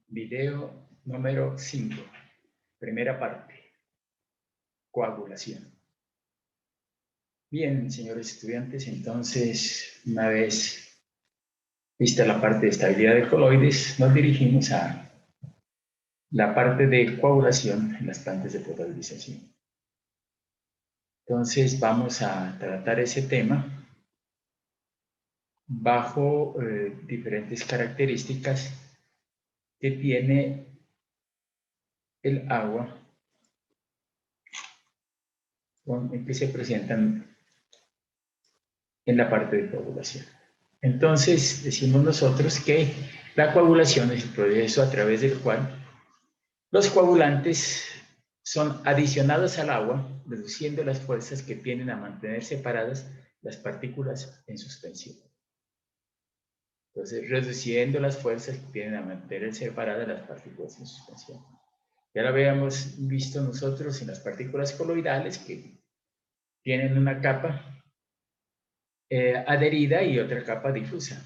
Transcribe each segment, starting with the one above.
Video número 5, primera parte, coagulación. Bien, señores estudiantes, entonces, una vez vista la parte de estabilidad de coloides, nos dirigimos a la parte de coagulación en las plantas de potabilización. Entonces, vamos a tratar ese tema bajo diferentes características que tiene el agua en que se presentan en la parte de coagulación. Entonces, decimos nosotros que la coagulación es el proceso a través del cual los coagulantes son adicionados al agua, reduciendo las fuerzas que tienden a mantener separadas las partículas en suspensión. Entonces, reduciendo las fuerzas que tienden a mantener separadas las partículas en suspensión. Ya lo habíamos visto nosotros en las partículas coloidales que tienen una capa adherida y otra capa difusa.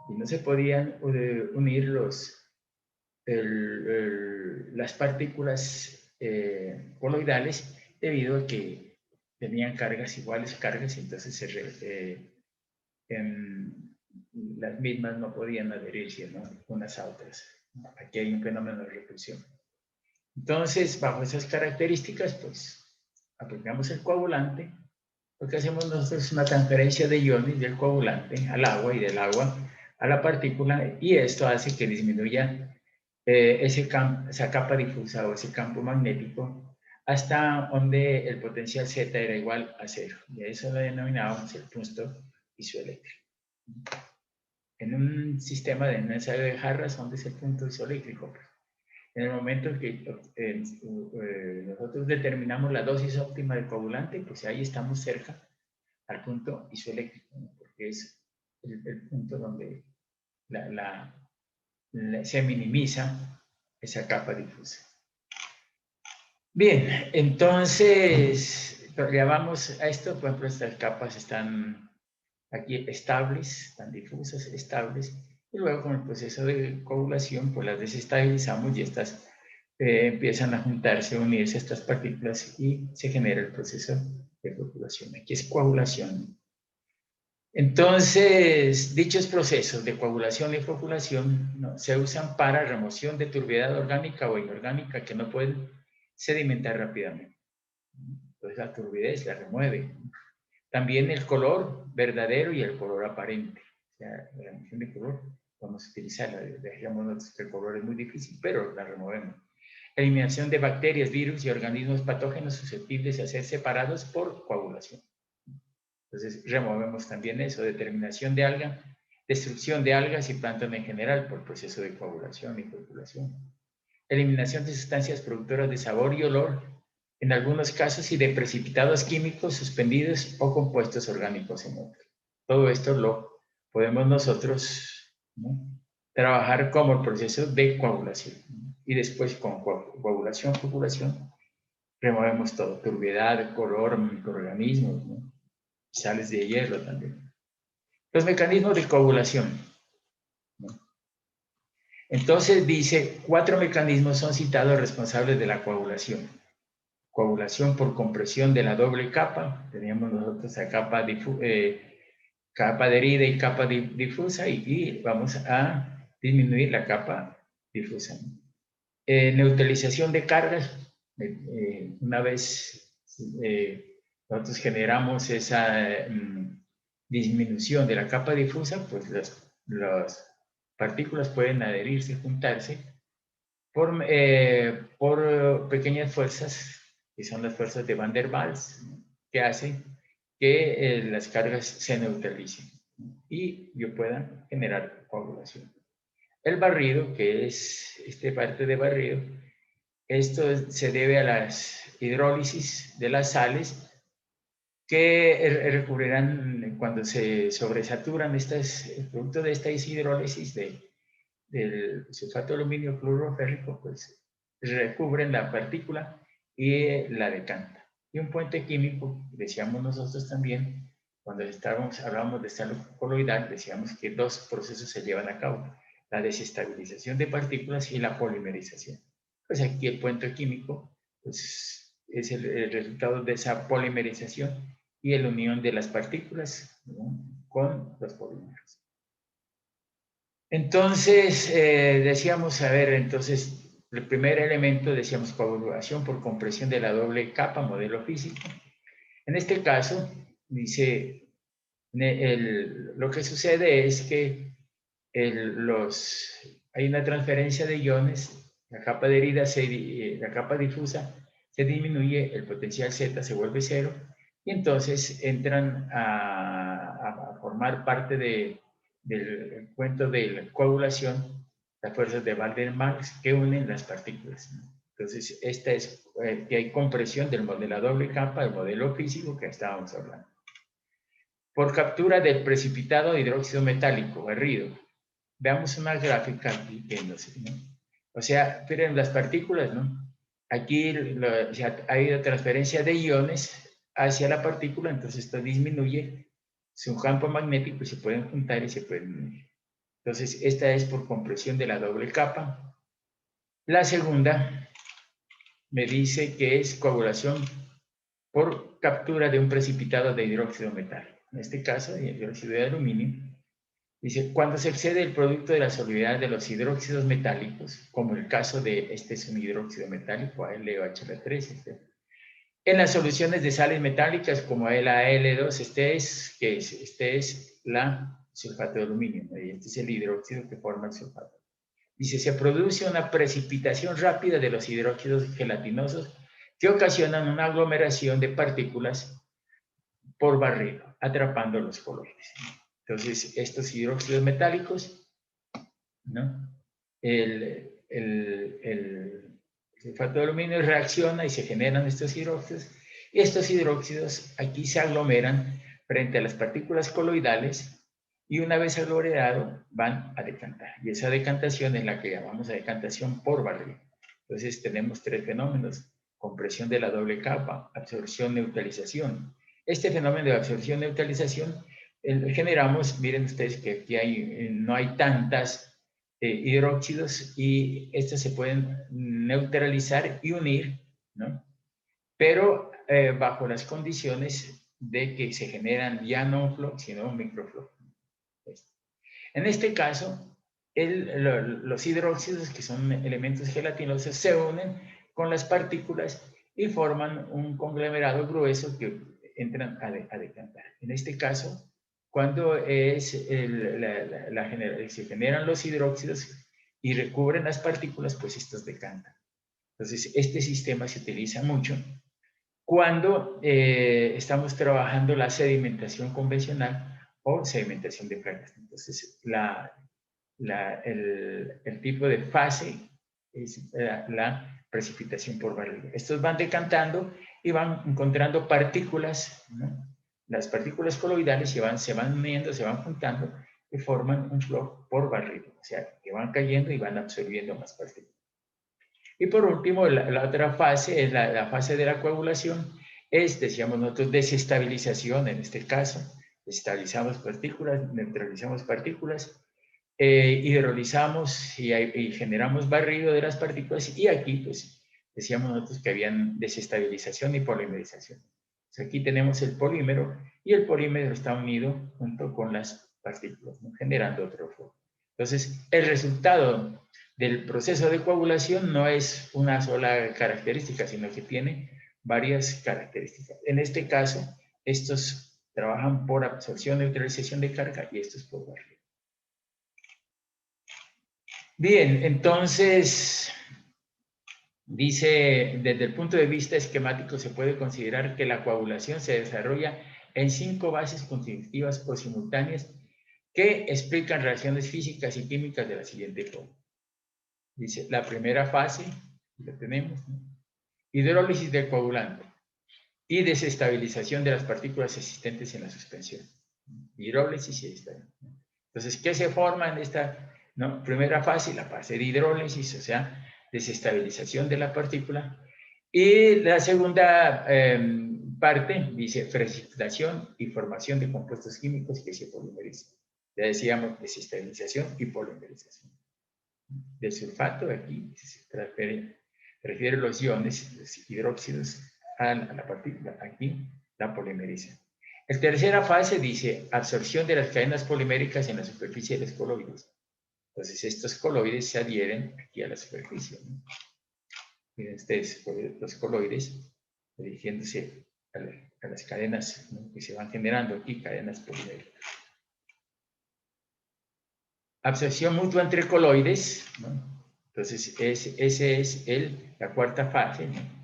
Y no se podían unir las partículas coloidales debido a que tenían cargas iguales, entonces las mismas no podían adherirse, ¿no?, unas a otras. Aquí hay un fenómeno de repulsión. Entonces, bajo esas características, pues, aplicamos el coagulante. Lo que hacemos nosotros es una transferencia de iones del coagulante al agua y del agua a la partícula, y esto hace que disminuya esa capa difusa o ese campo magnético hasta donde el potencial Z era igual a 0. Y a eso lo denominábamos el punto isoeléctrico. En un sistema de ensayo de jarras, ¿dónde es el punto isoeléctrico? En el momento en que nosotros determinamos la dosis óptima del coagulante, pues ahí estamos cerca al punto isoeléctrico, ¿no?, porque es el punto donde se minimiza esa capa difusa. Bien, entonces, ya vamos a esto. Por ejemplo, estas capas están aquí estables, están difusas, estables, y luego con el proceso de coagulación, pues las desestabilizamos y estas empiezan a juntarse, a unirse estas partículas y se genera el proceso de coagulación. Aquí es coagulación. Entonces, dichos procesos de coagulación y floculación, ¿no?, se usan para remoción de turbiedad orgánica o inorgánica que no pueden sedimentar rápidamente. Entonces, la turbidez la remueve. También el color verdadero y el color aparente. O sea, la remoción de color, vamos a utilizarla. Dijimos que el color es muy difícil, pero la removemos. Eliminación de bacterias, virus y organismos patógenos susceptibles de ser separados por coagulación. Entonces, removemos también eso. Determinación de alga, destrucción de algas y plancton en general por proceso de coagulación y floculación. Eliminación de sustancias productoras de sabor y olor, en algunos casos, y de precipitados químicos suspendidos o compuestos orgánicos en otros. Todo esto lo podemos nosotros, ¿no?, trabajar como el proceso de coagulación. Y después, con coagulación, floculación, removemos todo: turbiedad, color, microorganismos, ¿no?, sales de hierro también. Los mecanismos de coagulación, ¿no? Entonces dice, 4 mecanismos son citados responsables de la coagulación. Coagulación por compresión de la doble capa. Teníamos nosotros la capa adherida y capa difusa, y vamos a disminuir la capa difusa. Neutralización de cargas. Una vez nosotros generamos esa disminución de la capa difusa, pues las partículas pueden adherirse, juntarse por pequeñas fuerzas, que son las fuerzas de Van der Waals, que hacen que las cargas se neutralicen y yo pueda generar coagulación. El barrido, que es esta parte de barrido, esto se debe a las hidrólisis de las sales que recurrirán cuando se sobresaturan el producto de esta hidrólisis del sulfato de aluminio cloroférrico, pues recubren la partícula y la decanta. Y un puente químico, decíamos nosotros también, cuando hablábamos de estalo coloidal, decíamos que 2 procesos se llevan a cabo: la desestabilización de partículas y la polimerización. Pues aquí el puente químico pues, es el resultado de esa polimerización y la unión de las partículas, ¿no?, con los polímeros. Entonces, decíamos, a ver, entonces, el primer elemento, decíamos, coagulación por compresión de la doble capa, modelo físico. En este caso, dice, lo que sucede es que hay una transferencia de iones, la capa adherida, la capa difusa se disminuye, el potencial Z se vuelve cero, y entonces entran a formar parte del cuento de la coagulación, las fuerzas de Walden-Marx que unen las partículas, ¿no? Entonces, esta es que hay compresión del modelo doble capa, el modelo físico que estábamos hablando. Por captura del precipitado de hidróxido metálico barrido. Veamos una gráfica aquí, ¿no? O sea, miren las partículas, ¿no? Aquí ha habido transferencia de iones hacia la partícula, entonces esto disminuye su campo magnético y se pueden juntar y se pueden unir. Entonces, esta es por compresión de la doble capa. La segunda me dice que es coagulación por captura de un precipitado de hidróxido metálico. En este caso, el hidróxido de aluminio. Dice, cuando se excede el producto de la solubilidad de los hidróxidos metálicos, como el caso de este es un hidróxido metálico, AlOH3, en las soluciones de sales metálicas como el Al2, este es la sulfato de aluminio, ¿no? Y este es el hidróxido que forma el sulfato. Dice, se produce una precipitación rápida de los hidróxidos gelatinosos que ocasionan una aglomeración de partículas por barrido, atrapando los coloides. Entonces, estos hidróxidos metálicos, ¿no? El sulfato de aluminio reacciona y se generan estos hidróxidos, y estos hidróxidos aquí se aglomeran frente a las partículas coloidales y una vez aglomerado van a decantar. Y esa decantación es la que llamamos la decantación por barrido. Entonces tenemos tres fenómenos: compresión de la doble capa, absorción, neutralización. Este fenómeno de absorción, neutralización, generamos, miren ustedes que aquí no hay tantas hidróxidos y estos se pueden neutralizar y unir, ¿no? Pero bajo las condiciones de que se generan ya no flux, sino microflux. En este caso, los hidróxidos, que son elementos gelatinosos, se unen con las partículas y forman un conglomerado grueso que entran a decantar. En este caso, cuando se generan los hidróxidos y recubren las partículas, pues estos decantan. Entonces, este sistema se utiliza mucho cuando estamos trabajando la sedimentación convencional o sedimentación de placas. Entonces, el tipo de fase es la precipitación por barrido. Estos van decantando y van encontrando partículas, ¿no? Las partículas coloidales se van uniendo, se van juntando y forman un flux por barrido, o sea, que van cayendo y van absorbiendo más partículas. Y por último, la otra fase es la fase de la coagulación, decíamos nosotros, desestabilización en este caso. Desestabilizamos partículas, neutralizamos partículas, hidrolizamos y generamos barrido de las partículas, y aquí pues decíamos nosotros que habían desestabilización y polimerización. Entonces, aquí tenemos el polímero y el polímero está unido junto con las partículas, ¿no?, generando otro flux. Entonces, el resultado del proceso de coagulación no es una sola característica, sino que tiene varias características. En este caso, estos trabajan por absorción, neutralización de carga, y estos por barrido. Bien, entonces, dice, desde el punto de vista esquemático se puede considerar que la coagulación se desarrolla en 5 bases constitutivas o simultáneas que explican reacciones físicas y químicas de la siguiente forma. Dice, la primera fase, la tenemos, ¿no?, hidrólisis del coagulante y desestabilización de las partículas existentes en la suspensión. Hidrólisis y desestabilización. Entonces, ¿qué se forma en esta, ¿no?, primera fase? La fase de hidrólisis, o sea, desestabilización de la partícula. Y la segunda parte dice precipitación y formación de compuestos químicos que se polimerizan. Ya decíamos desestabilización y polimerización. del sulfato, aquí se refiere los iones, los hidróxidos, a la partícula, aquí la polimeriza. La tercera fase dice absorción de las cadenas poliméricas en la superficie de los coloides. Entonces estos coloides se adhieren aquí a la superficie, ¿no? Miren ustedes, los coloides dirigiéndose a las cadenas, ¿no?, que se van generando aquí, cadenas poliméricas. Absorción mutua entre coloides, ¿no? Entonces ese es la cuarta fase, ¿no?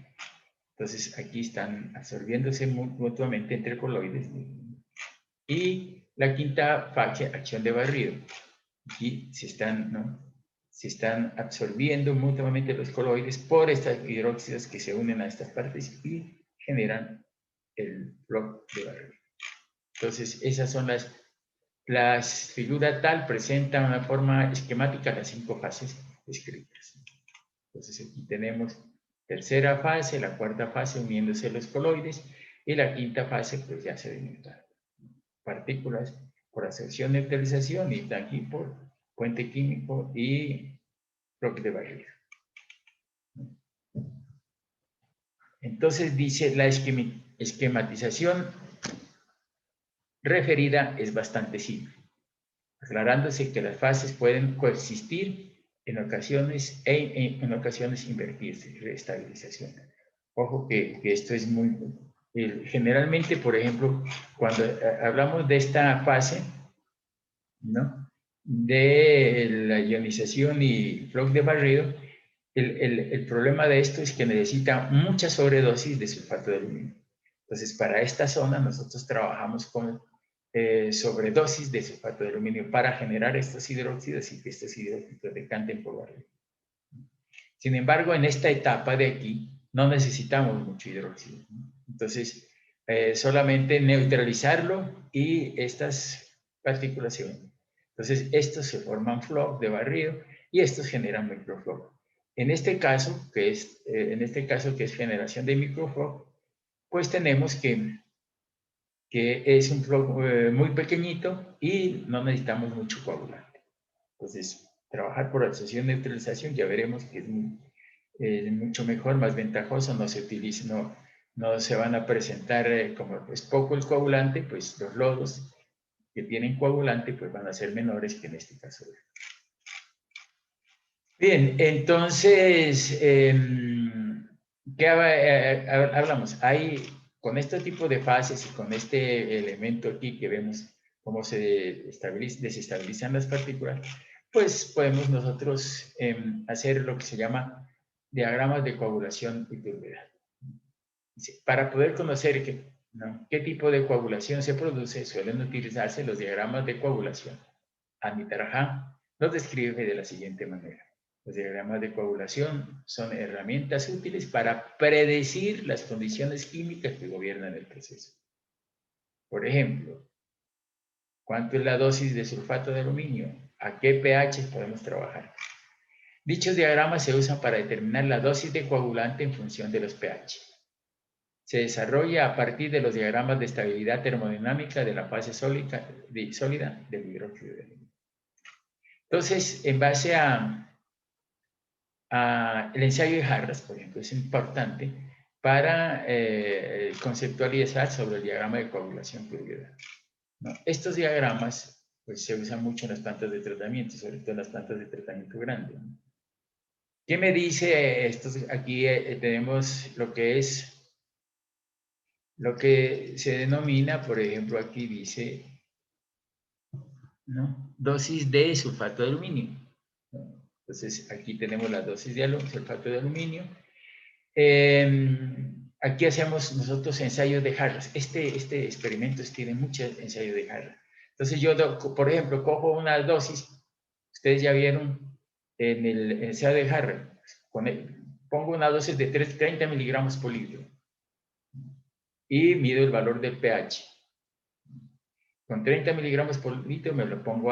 Entonces aquí están absorbiéndose mutuamente entre coloides, ¿no? Y la quinta fase, acción de barrido. Aquí se están, ¿no?, se están absorbiendo mutuamente los coloides por estas hidróxidos que se unen a estas partes y generan el bloque de barrido. Entonces, esas son las figuras tal, presentan una forma esquemática las 5 fases descritas. Entonces, aquí tenemos tercera fase, la cuarta fase uniéndose los coloides y la quinta fase, pues ya sedimentada. Partículas por absorción, neutralización y aquí por puente químico y bloque de barrido. Entonces dice, la esquematización referida es bastante simple, aclarándose que las fases pueden coexistir en ocasiones en ocasiones invertirse, reestabilización. Ojo que esto es muy... generalmente, por ejemplo, cuando hablamos de esta fase, ¿no?, de la ionización y bloque de barrido, el problema de esto es que necesita mucha sobredosis de sulfato de aluminio. Entonces, para esta zona nosotros trabajamos con sobredosis de sulfato de aluminio para generar estos hidróxidos y que estos hidróxidos decanten por barrido. Sin embargo, en esta etapa de aquí no necesitamos mucho hidróxido, ¿no? Entonces, solamente neutralizarlo y estas partículas se unen. Entonces, estos se forman flux de barrido y estos generan microflux. En este caso, que es generación de microflux, pues tenemos que es un flux muy pequeñito y no necesitamos mucho coagulante. Entonces, trabajar por absorción y neutralización ya veremos que es mucho mejor, más ventajoso, no se utiliza, no se van a presentar como es poco el coagulante, pues los lodos que tienen coagulante pues van a ser menores que en este caso. Bien, entonces, ¿qué hablamos? Con este tipo de fases y con este elemento aquí que vemos cómo se desestabilizan las partículas, pues podemos nosotros hacer lo que se llama diagramas de coagulación y turbidez. Para poder conocer qué tipo de coagulación se produce, suelen utilizarse los diagramas de coagulación. Anita Rajá los describe de la siguiente manera. Los diagramas de coagulación son herramientas útiles para predecir las condiciones químicas que gobiernan el proceso. Por ejemplo, ¿cuánto es la dosis de sulfato de aluminio? ¿A qué pH podemos trabajar? Dichos diagramas se usan para determinar la dosis de coagulante en función de los pH. Se desarrolla a partir de los diagramas de estabilidad termodinámica de la fase sólida del hidróxido de aluminio. Entonces, en base el ensayo de Harras, por ejemplo, es importante para conceptualizar sobre el diagrama de coagulación fluida, ¿no? Estos diagramas pues, se usan mucho en las plantas de tratamiento, sobre todo en las plantas de tratamiento grande, ¿no? ¿Qué me dice estos? Aquí tenemos lo que se denomina, por ejemplo, aquí dice, ¿no?, dosis de sulfato de aluminio, ¿no? Entonces, aquí tenemos la dosis de sulfato de aluminio. Aquí hacemos nosotros ensayos de Harras. Este experimento tiene muchos ensayos de Harras. Entonces, yo, por ejemplo, cojo una dosis, ustedes ya vieron en el ensayo de Harras, pongo una dosis de 30 miligramos por litro y mido el valor del pH. Con 30 miligramos por litro me lo pongo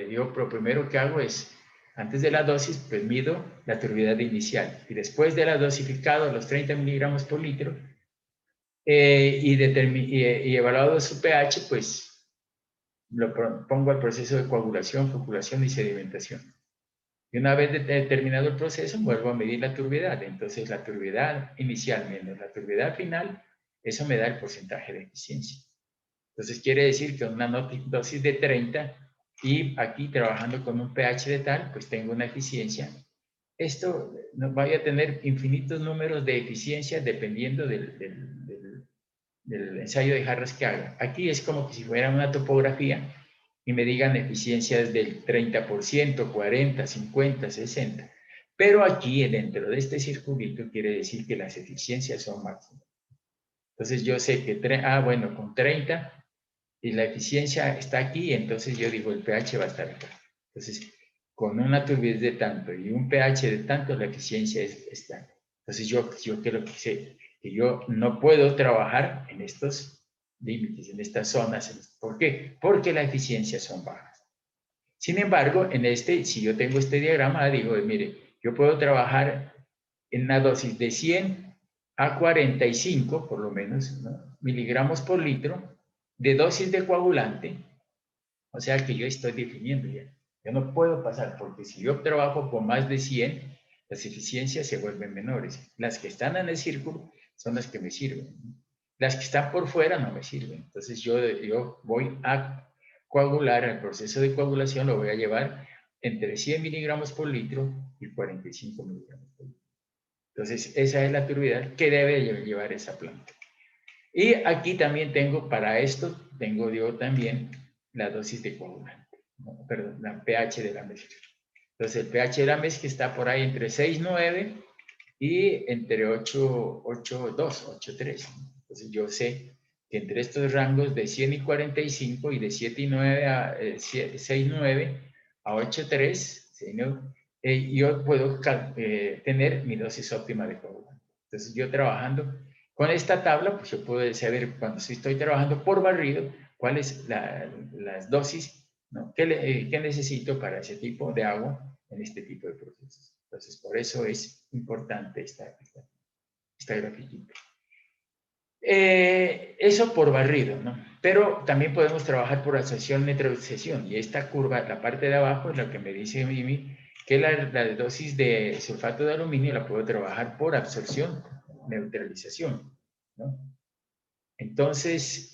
yo lo primero que hago es, antes de la dosis, pues mido la turbidez inicial. Y después de la dosificado, los 30 miligramos por litro, y evaluado su pH, pues lo pongo al proceso de coagulación, floculación y sedimentación. Y una vez terminado el proceso, vuelvo a medir la turbiedad. Entonces, la turbiedad inicial menos la turbiedad final, eso me da el porcentaje de eficiencia. Entonces, quiere decir que una dosis de 30 y aquí trabajando con un pH de tal, pues tengo una eficiencia. Esto vaya a tener infinitos números de eficiencia dependiendo del ensayo de jarras que haga. Aquí es como que si fuera una topografía y me digan eficiencias del 30%, 40, 50, 60. Pero aquí, dentro de este circulito, quiere decir que las eficiencias son máximas. Entonces yo sé que, bueno, con 30 y la eficiencia está aquí, entonces yo digo el pH va a estar acá. Entonces, con una turbidez de tanto y un pH de tanto, la eficiencia es tanto. Entonces yo creo que sé que yo no puedo trabajar en estos límites, en estas zonas. ¿Por qué? Porque las eficiencias son bajas. Sin embargo, si yo tengo este diagrama, digo, mire, yo puedo trabajar en una dosis de 100 a 45, por lo menos, ¿no?, miligramos por litro de dosis de coagulante. O sea que yo estoy definiendo ya. Yo no puedo pasar, porque si yo trabajo con más de 100, las eficiencias se vuelven menores. Las que están en el círculo son las que me sirven. Las que están por fuera no me sirven. Entonces yo voy a coagular, el proceso de coagulación lo voy a llevar entre 100 miligramos por litro y 45 miligramos por litro. Entonces esa es la turbidez que debe llevar esa planta. Y aquí también tengo, para esto, tengo yo también la dosis de coagulante, ¿no? Perdón, la pH de la mezcla. Entonces el pH de la mezcla está por ahí entre 6,9 y entre 8,2, 8,3. Entonces yo sé que entre estos rangos de 100 y 45 y de 7,9 a 6,9 a 8,3, yo puedo tener mi dosis óptima de coagulante. Entonces yo trabajando con esta tabla, pues yo puedo saber cuando estoy trabajando por barrido, cuáles las dosis, ¿no?, que necesito para ese tipo de agua en este tipo de procesos. Entonces, por eso es importante esta grafiquita. Eso por barrido, ¿no? Pero también podemos trabajar por absorción, neutralización. Y esta curva, la parte de abajo, es la que me dice Mimi, que la dosis de sulfato de aluminio la puedo trabajar por absorción, neutralización, ¿no? Entonces,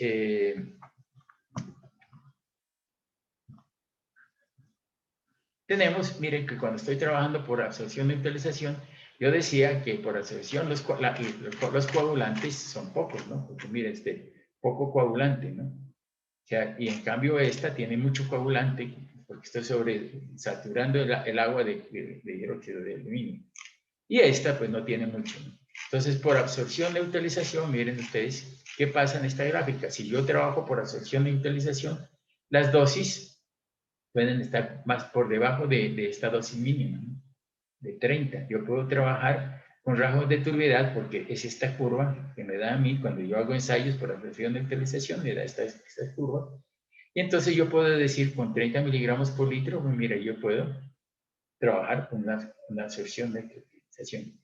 tenemos, miren que cuando estoy trabajando por absorción y neutralización, yo decía que por absorción los coagulantes son pocos, ¿no? Porque miren, poco coagulante, ¿no? O sea, y en cambio esta tiene mucho coagulante porque estoy saturando el agua de hidróxido de aluminio. Y esta pues no tiene mucho, ¿no? Entonces, por absorción, neutralización, miren ustedes qué pasa en esta gráfica. Si yo trabajo por absorción, neutralización, las dosis pueden estar más por debajo de esta dosis mínima, ¿no?, de 30. Yo puedo trabajar con rasgos de turbiedad porque es esta curva que me da a mí cuando yo hago ensayos por absorción, neutralización, me da esta curva. Y entonces yo puedo decir con 30 miligramos por litro, pues mira, yo puedo trabajar con una absorción, neutralización.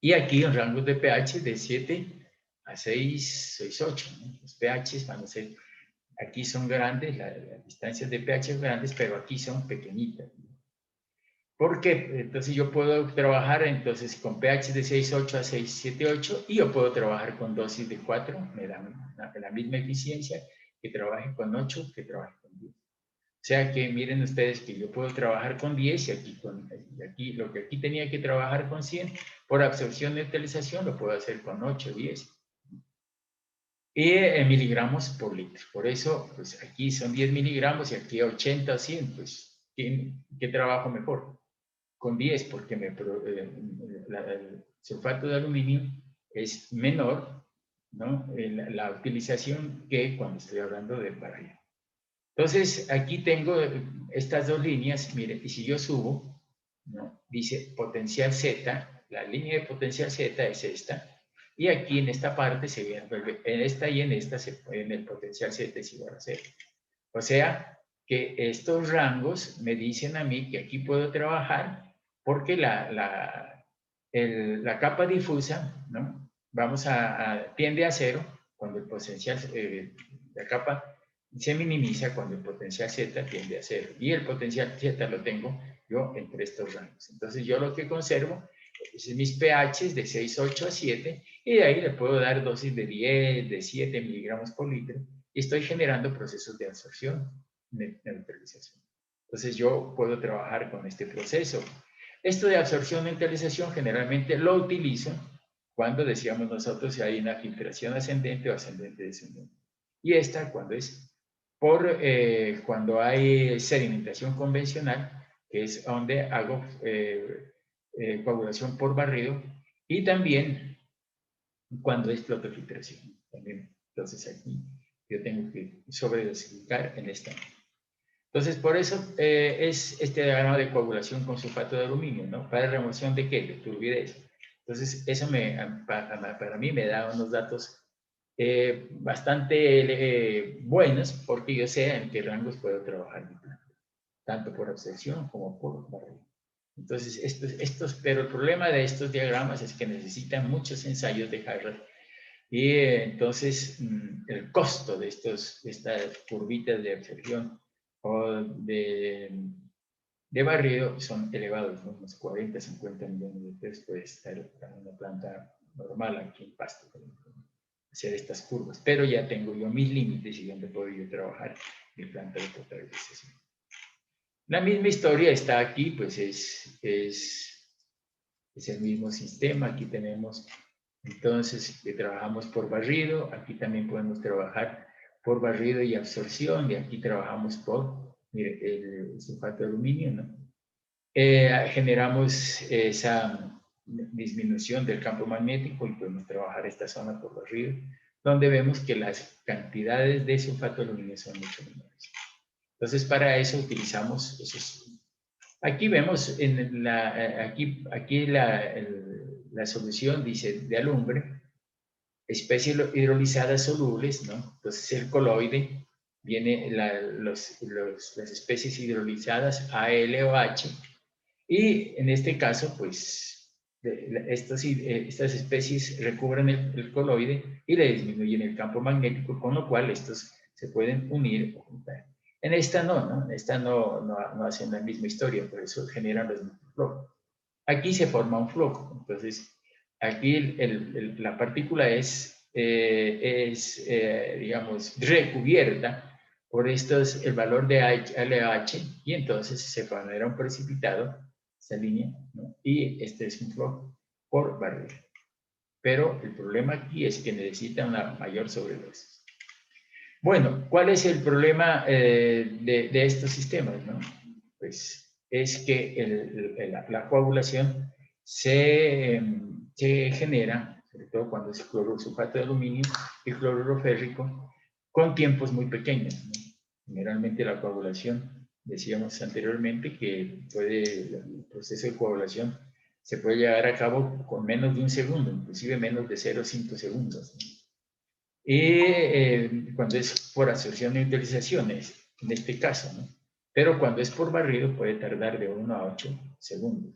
Y aquí en rangos de pH de 7 a 6, 8, ¿no? Los pHs van a ser, aquí son grandes, las distancias de pH son grandes, pero aquí son pequeñitas, ¿no? ¿Por qué? Entonces yo puedo trabajar entonces con pH de 6,8 a 6,7,8 y yo puedo trabajar con dosis de 4, me dan la misma eficiencia que trabaje con 8, que trabaje con 10. O sea que miren ustedes que yo puedo trabajar con 10 y aquí lo que aquí tenía que trabajar con 100, por absorción, neutralización, lo puedo hacer con 8, 10. Y en miligramos por litro. Por eso, pues aquí son 10 miligramos y aquí 80 o 100, pues ¿qué trabajo mejor? Con 10, porque el sulfato de aluminio es menor, ¿no?, la utilización que cuando estoy hablando de barril. Entonces, aquí tengo estas dos líneas, miren, y si yo subo, ¿no?, dice potencial Z, la línea de potencial Z es esta, y aquí en esta parte se vuelve, en esta y en esta, en el potencial Z es igual a 0. O sea, que estos rangos me dicen a mí que aquí puedo trabajar porque la capa difusa, ¿no?, tiende a 0 cuando el potencial, la capa se minimiza cuando el potencial Z tiende a 0. Y el potencial Z lo tengo yo entre estos rangos. Entonces yo lo que conservo es mis pHs de 6, 8 a 7 y de ahí le puedo dar dosis de 10, de 7 miligramos por litro y estoy generando procesos de absorción, de neutralización. Entonces yo puedo trabajar con este proceso. Esto de absorción y neutralización generalmente lo utilizo cuando decíamos nosotros si hay una filtración ascendente o ascendente descendente. Y esta cuando es cuando hay sedimentación convencional, que es donde hago coagulación por barrido, y también cuando es flotofiltración. También. Entonces aquí yo tengo que sobredosificar en esta. Entonces, por eso es este diagrama de coagulación con sulfato de aluminio, ¿no? ¿Para remoción de qué? De turbidez. Entonces, eso para mí me da unos datos bastante buenos, porque yo sé en qué rangos puedo trabajar mi planta, tanto por absorción como por barrido. Entonces, pero el problema de estos diagramas es que necesitan muchos ensayos de Harrod y entonces el costo de estas curvitas de absorción o de barrido son elevados, ¿no? Unos 40, 50 millones de pesos puede estar para una planta normal aquí en Pasto, por ejemplo, hacer estas curvas. Pero ya tengo yo mis límites y donde puedo yo trabajar mi planta de potabilización. La misma historia está aquí, pues es el mismo sistema. Aquí tenemos, entonces, que trabajamos por barrido. Aquí también podemos trabajar por barrido y absorción. Y aquí trabajamos por, mire, el sulfato de aluminio, ¿no? Generamos esa disminución del campo magnético y podemos trabajar esta zona por barrido, donde vemos que las cantidades de sulfato de aluminio son mucho menores. Entonces, para eso utilizamos esos. Aquí vemos, aquí la solución dice de alumbre, especies hidrolizadas solubles, ¿no? Entonces el coloide, viene las especies hidrolizadas AL o H, y en este caso, pues, estas especies recubren el coloide y le disminuyen el campo magnético, con lo cual estos se pueden unir o juntar. En esta no, En esta no hacen la misma historia, por eso generan los mismos flocos. Aquí se forma un floco, entonces aquí la partícula es digamos, recubierta por el valor de LH, y entonces se genera un precipitado, esa línea, ¿no? Y este es un floco por barrido. Pero el problema aquí es que necesita una mayor sobredosis. Bueno, ¿cuál es el problema de estos sistemas, no? Pues es que la coagulación se genera, sobre todo cuando es cloruro sulfato de aluminio y cloruro férrico, con tiempos muy pequeños, ¿no? Generalmente la coagulación, decíamos anteriormente que el proceso de coagulación se puede llevar a cabo con menos de un segundo, inclusive menos de 0,5 segundos, ¿no? Y cuando es por absorción y utilización, en este caso, ¿no? Pero cuando es por barrido puede tardar de 1 a 8 segundos.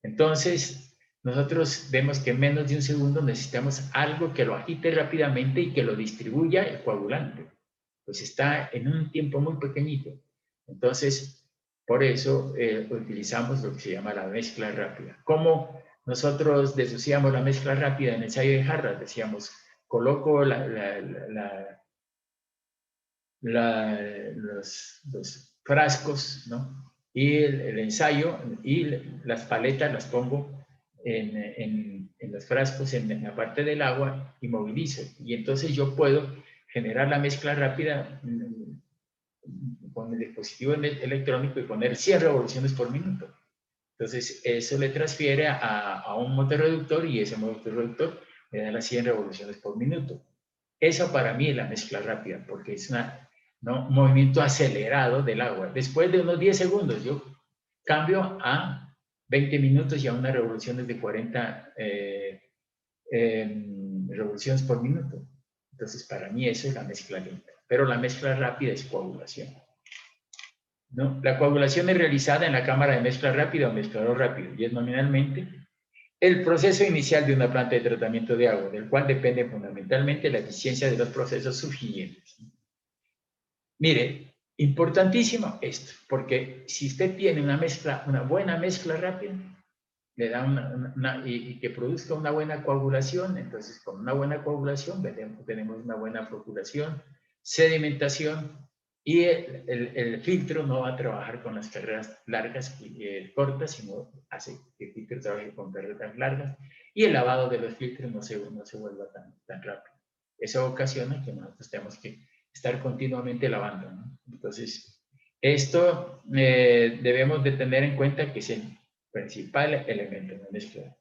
Entonces, nosotros vemos que en menos de un segundo necesitamos algo que lo agite rápidamente y que lo distribuya el coagulante. Pues está en un tiempo muy pequeñito. Entonces, por eso utilizamos lo que se llama la mezcla rápida. ¿Cómo nosotros deducíamos la mezcla rápida en el ensayo de Harrod? Decíamos, coloco los frascos, ¿no? Y el ensayo, y las paletas las pongo en los frascos, en la parte del agua, y movilizo. Y entonces yo puedo generar la mezcla rápida con el dispositivo electrónico y poner 100 revoluciones por minuto. Entonces, eso le transfiere a un motor reductor, y ese motor reductor me da las 100 revoluciones por minuto. Eso para mí es la mezcla rápida, porque es un movimiento acelerado del agua. Después de unos 10 segundos, yo cambio a 20 minutos y a unas revoluciones de 40 revoluciones por minuto. Entonces, para mí eso es la mezcla lenta. Pero la mezcla rápida es coagulación, ¿no? La coagulación es realizada en la cámara de mezcla rápida o mezclador rápido, y es nominalmente el proceso inicial de una planta de tratamiento de agua, del cual depende fundamentalmente la eficiencia de los procesos subsiguientes. Mire, Importantísimo esto, porque si usted tiene una buena mezcla rápida, le da y que produzca una buena coagulación, entonces con una buena coagulación tenemos una buena floculación, sedimentación, y el filtro no va a trabajar con las carreras largas y cortas, sino hace que el filtro trabaje con carreras largas, y el lavado de los filtros no se vuelva tan rápido. Eso ocasiona que nosotros tenemos que estar continuamente lavando, ¿no? Entonces, esto debemos de tener en cuenta que es el principal elemento de la mezcla.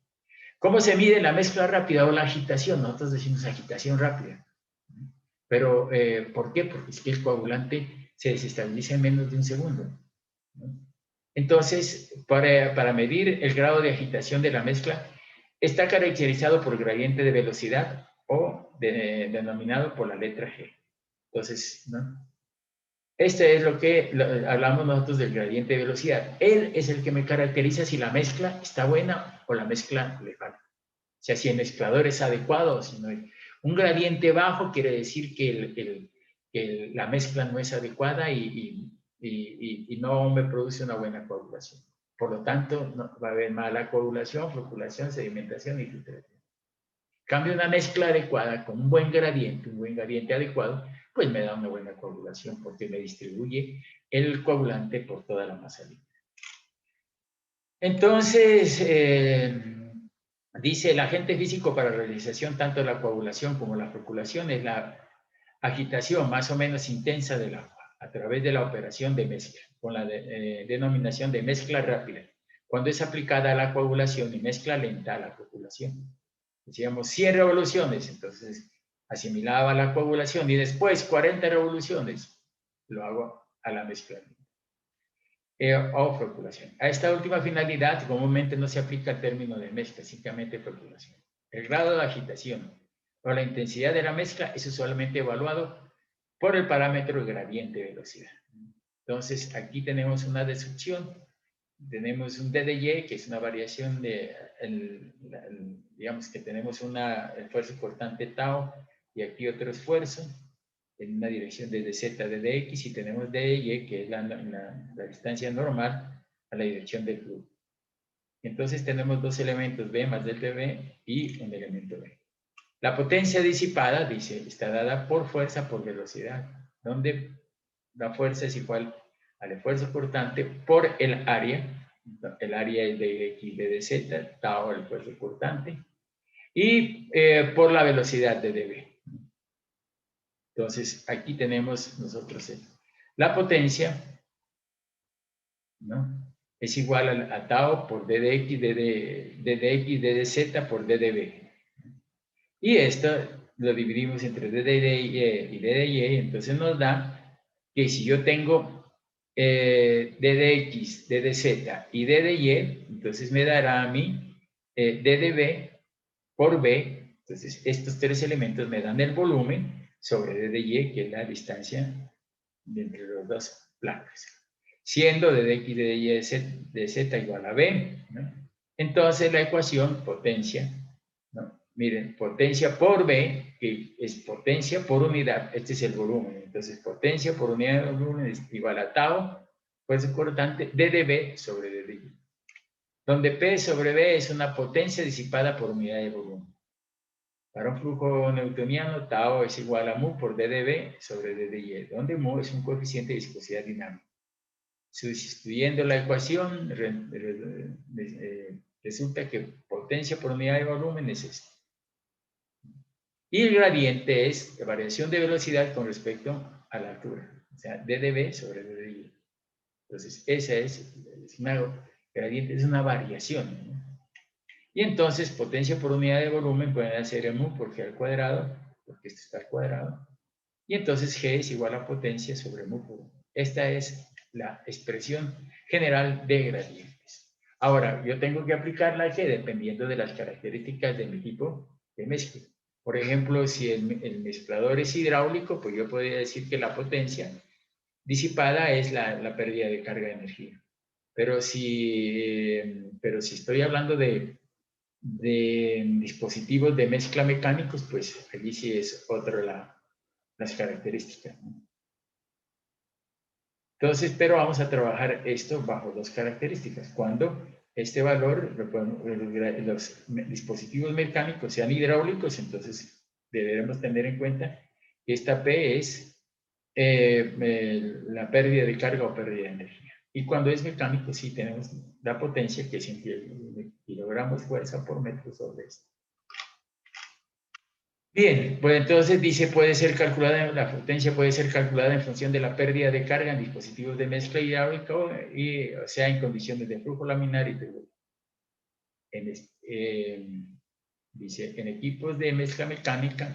¿Cómo se mide la mezcla rápida o la agitación? Nosotros decimos agitación rápida. Pero, ¿por qué? Porque es que el coagulante se desestabiliza en menos de un segundo, ¿no? Entonces, para medir el grado de agitación de la mezcla, está caracterizado por gradiente de velocidad o denominado por la letra G. Entonces, ¿no? Este es lo que hablamos nosotros del gradiente de velocidad. Él es el que me caracteriza si la mezcla está buena o la mezcla le falta. O sea, si el mezclador es adecuado o si no es. Un gradiente bajo quiere decir que la mezcla no es adecuada y no me produce una buena coagulación. Por lo tanto, no, va a haber mala coagulación, floculación, sedimentación y filtración. Cambio una mezcla adecuada con un buen gradiente adecuado, pues me da una buena coagulación porque me distribuye el coagulante por toda la masa líquida. Entonces, dice el agente físico para la realización tanto de la coagulación como la floculación es la agitación más o menos intensa del agua a través de la operación de mezcla, con la denominación de mezcla rápida, cuando es aplicada a la coagulación y mezcla lenta a la floculación. Decíamos 100 revoluciones, entonces asimilaba la coagulación y después 40 revoluciones lo hago a la mezcla o floculación. A esta última finalidad comúnmente no se aplica el término de mezcla, simplemente floculación. El grado de agitación o la intensidad de la mezcla es usualmente evaluado por el parámetro gradiente de velocidad. Entonces aquí tenemos una descripción. Tenemos un DDY, que es una variación de, digamos que tenemos el esfuerzo cortante tau, y aquí otro esfuerzo, en una dirección de dz a dx, y tenemos DY, que es la distancia normal a la dirección del flujo. Entonces tenemos dos elementos, B más delta V y un elemento B. La potencia disipada, dice, está dada por fuerza por velocidad, donde la fuerza es igual al esfuerzo cortante por el área. El área es de X, B de Z, tau el esfuerzo cortante, y por la velocidad de dB. Entonces, aquí tenemos nosotros la potencia, ¿no? Es igual a tau por d de x, d de z por d de b. Y esto lo dividimos entre d de y d de y, entonces nos da que si yo tengo d de x, d de z y d de y, entonces me dará a mí d de b por b. Entonces, estos tres elementos me dan el volumen sobre d de y, que es la distancia entre los dos placas. Siendo d de x, d de y, de z igual a b, ¿no? Entonces, la ecuación potencia, ¿no? Miren, potencia por b, que es potencia por unidad, este es el volumen. Entonces, potencia por unidad de volumen es igual a tau, fuerza cortante, d de b sobre d de y. Donde P sobre B es una potencia disipada por unidad de volumen. Para un flujo newtoniano, tau es igual a mu por d de B sobre d de y, donde mu es un coeficiente de viscosidad dinámica. Sustituyendo la ecuación, resulta que potencia por unidad de volumen es esto. Y el gradiente es la variación de velocidad con respecto a la altura. O sea, d de B sobre d de y. Entonces, esa es una gradiente, es una variación, ¿no? Y entonces, potencia por unidad de volumen puede ser mu por g al cuadrado, porque esto está al cuadrado. Y entonces g es igual a potencia sobre mu por 1. Esta es la expresión general de gradientes. Ahora, yo tengo que aplicar la g dependiendo de las características de mi tipo de mezcla. Por ejemplo, si el mezclador es hidráulico, pues yo podría decir que la potencia disipada es la pérdida de carga de energía. Pero si estoy hablando de dispositivos de mezcla mecánicos, pues allí sí es otra las características, ¿no? Entonces, pero vamos a trabajar esto bajo dos características. Cuando este valor, los dispositivos mecánicos sean hidráulicos, entonces deberemos tener en cuenta que esta P es la pérdida de carga o pérdida de energía. Y cuando es mecánico, sí tenemos la potencia, que es en kilogramos fuerza por metro sobre esto. Bien, pues entonces dice, puede ser calculada, la potencia puede ser calculada en función de la pérdida de carga en dispositivos de mezcla hidráulica, o sea, en condiciones de flujo laminar y turbulento. Dice, en equipos de mezcla mecánica,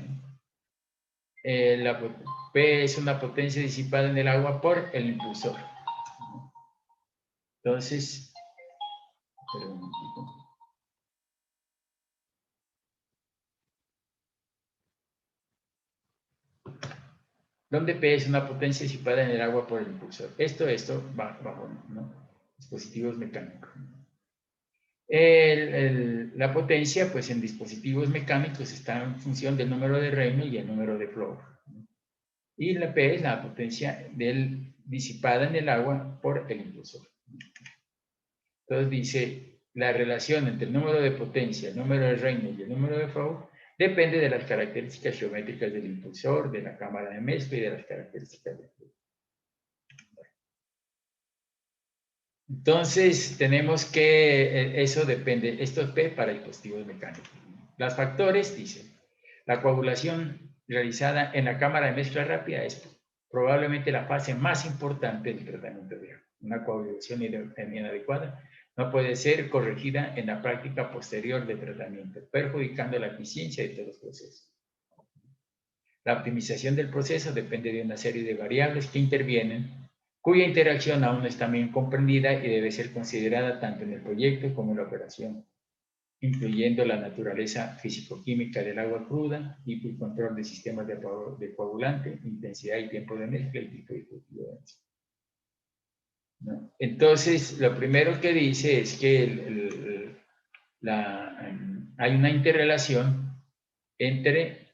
la P es una potencia disipada en el agua por el impulsor. Entonces, donde P es una potencia disipada en el agua por el impulsor. Esto bajo, ¿no? Dispositivos mecánicos. La potencia, pues en dispositivos mecánicos está en función del número de Reynolds y el número de Flow. Y la P es la potencia disipada en el agua por el impulsor. Entonces dice, la relación entre el número de potencia, el número de Reynolds y el número de Flow depende de las características geométricas del impulsor, de la cámara de mezcla y de las características del flujo. Entonces, tenemos que eso depende, esto es P para dispositivos mecánicos. Los factores, dice, la coagulación realizada en la cámara de mezcla rápida es probablemente la fase más importante del tratamiento de agua. Una coagulación inadecuada no puede ser corregida en la práctica posterior de tratamiento, perjudicando la eficiencia de todos los procesos. La optimización del proceso depende de una serie de variables que intervienen, cuya interacción aún no está bien comprendida y debe ser considerada tanto en el proyecto como en la operación, incluyendo la naturaleza físico-química del agua cruda, tipo y control de sistemas de coagulante, intensidad y tiempo de mezcla y tipo de fluidencia. ¿No? Entonces, lo primero que dice es que hay una interrelación entre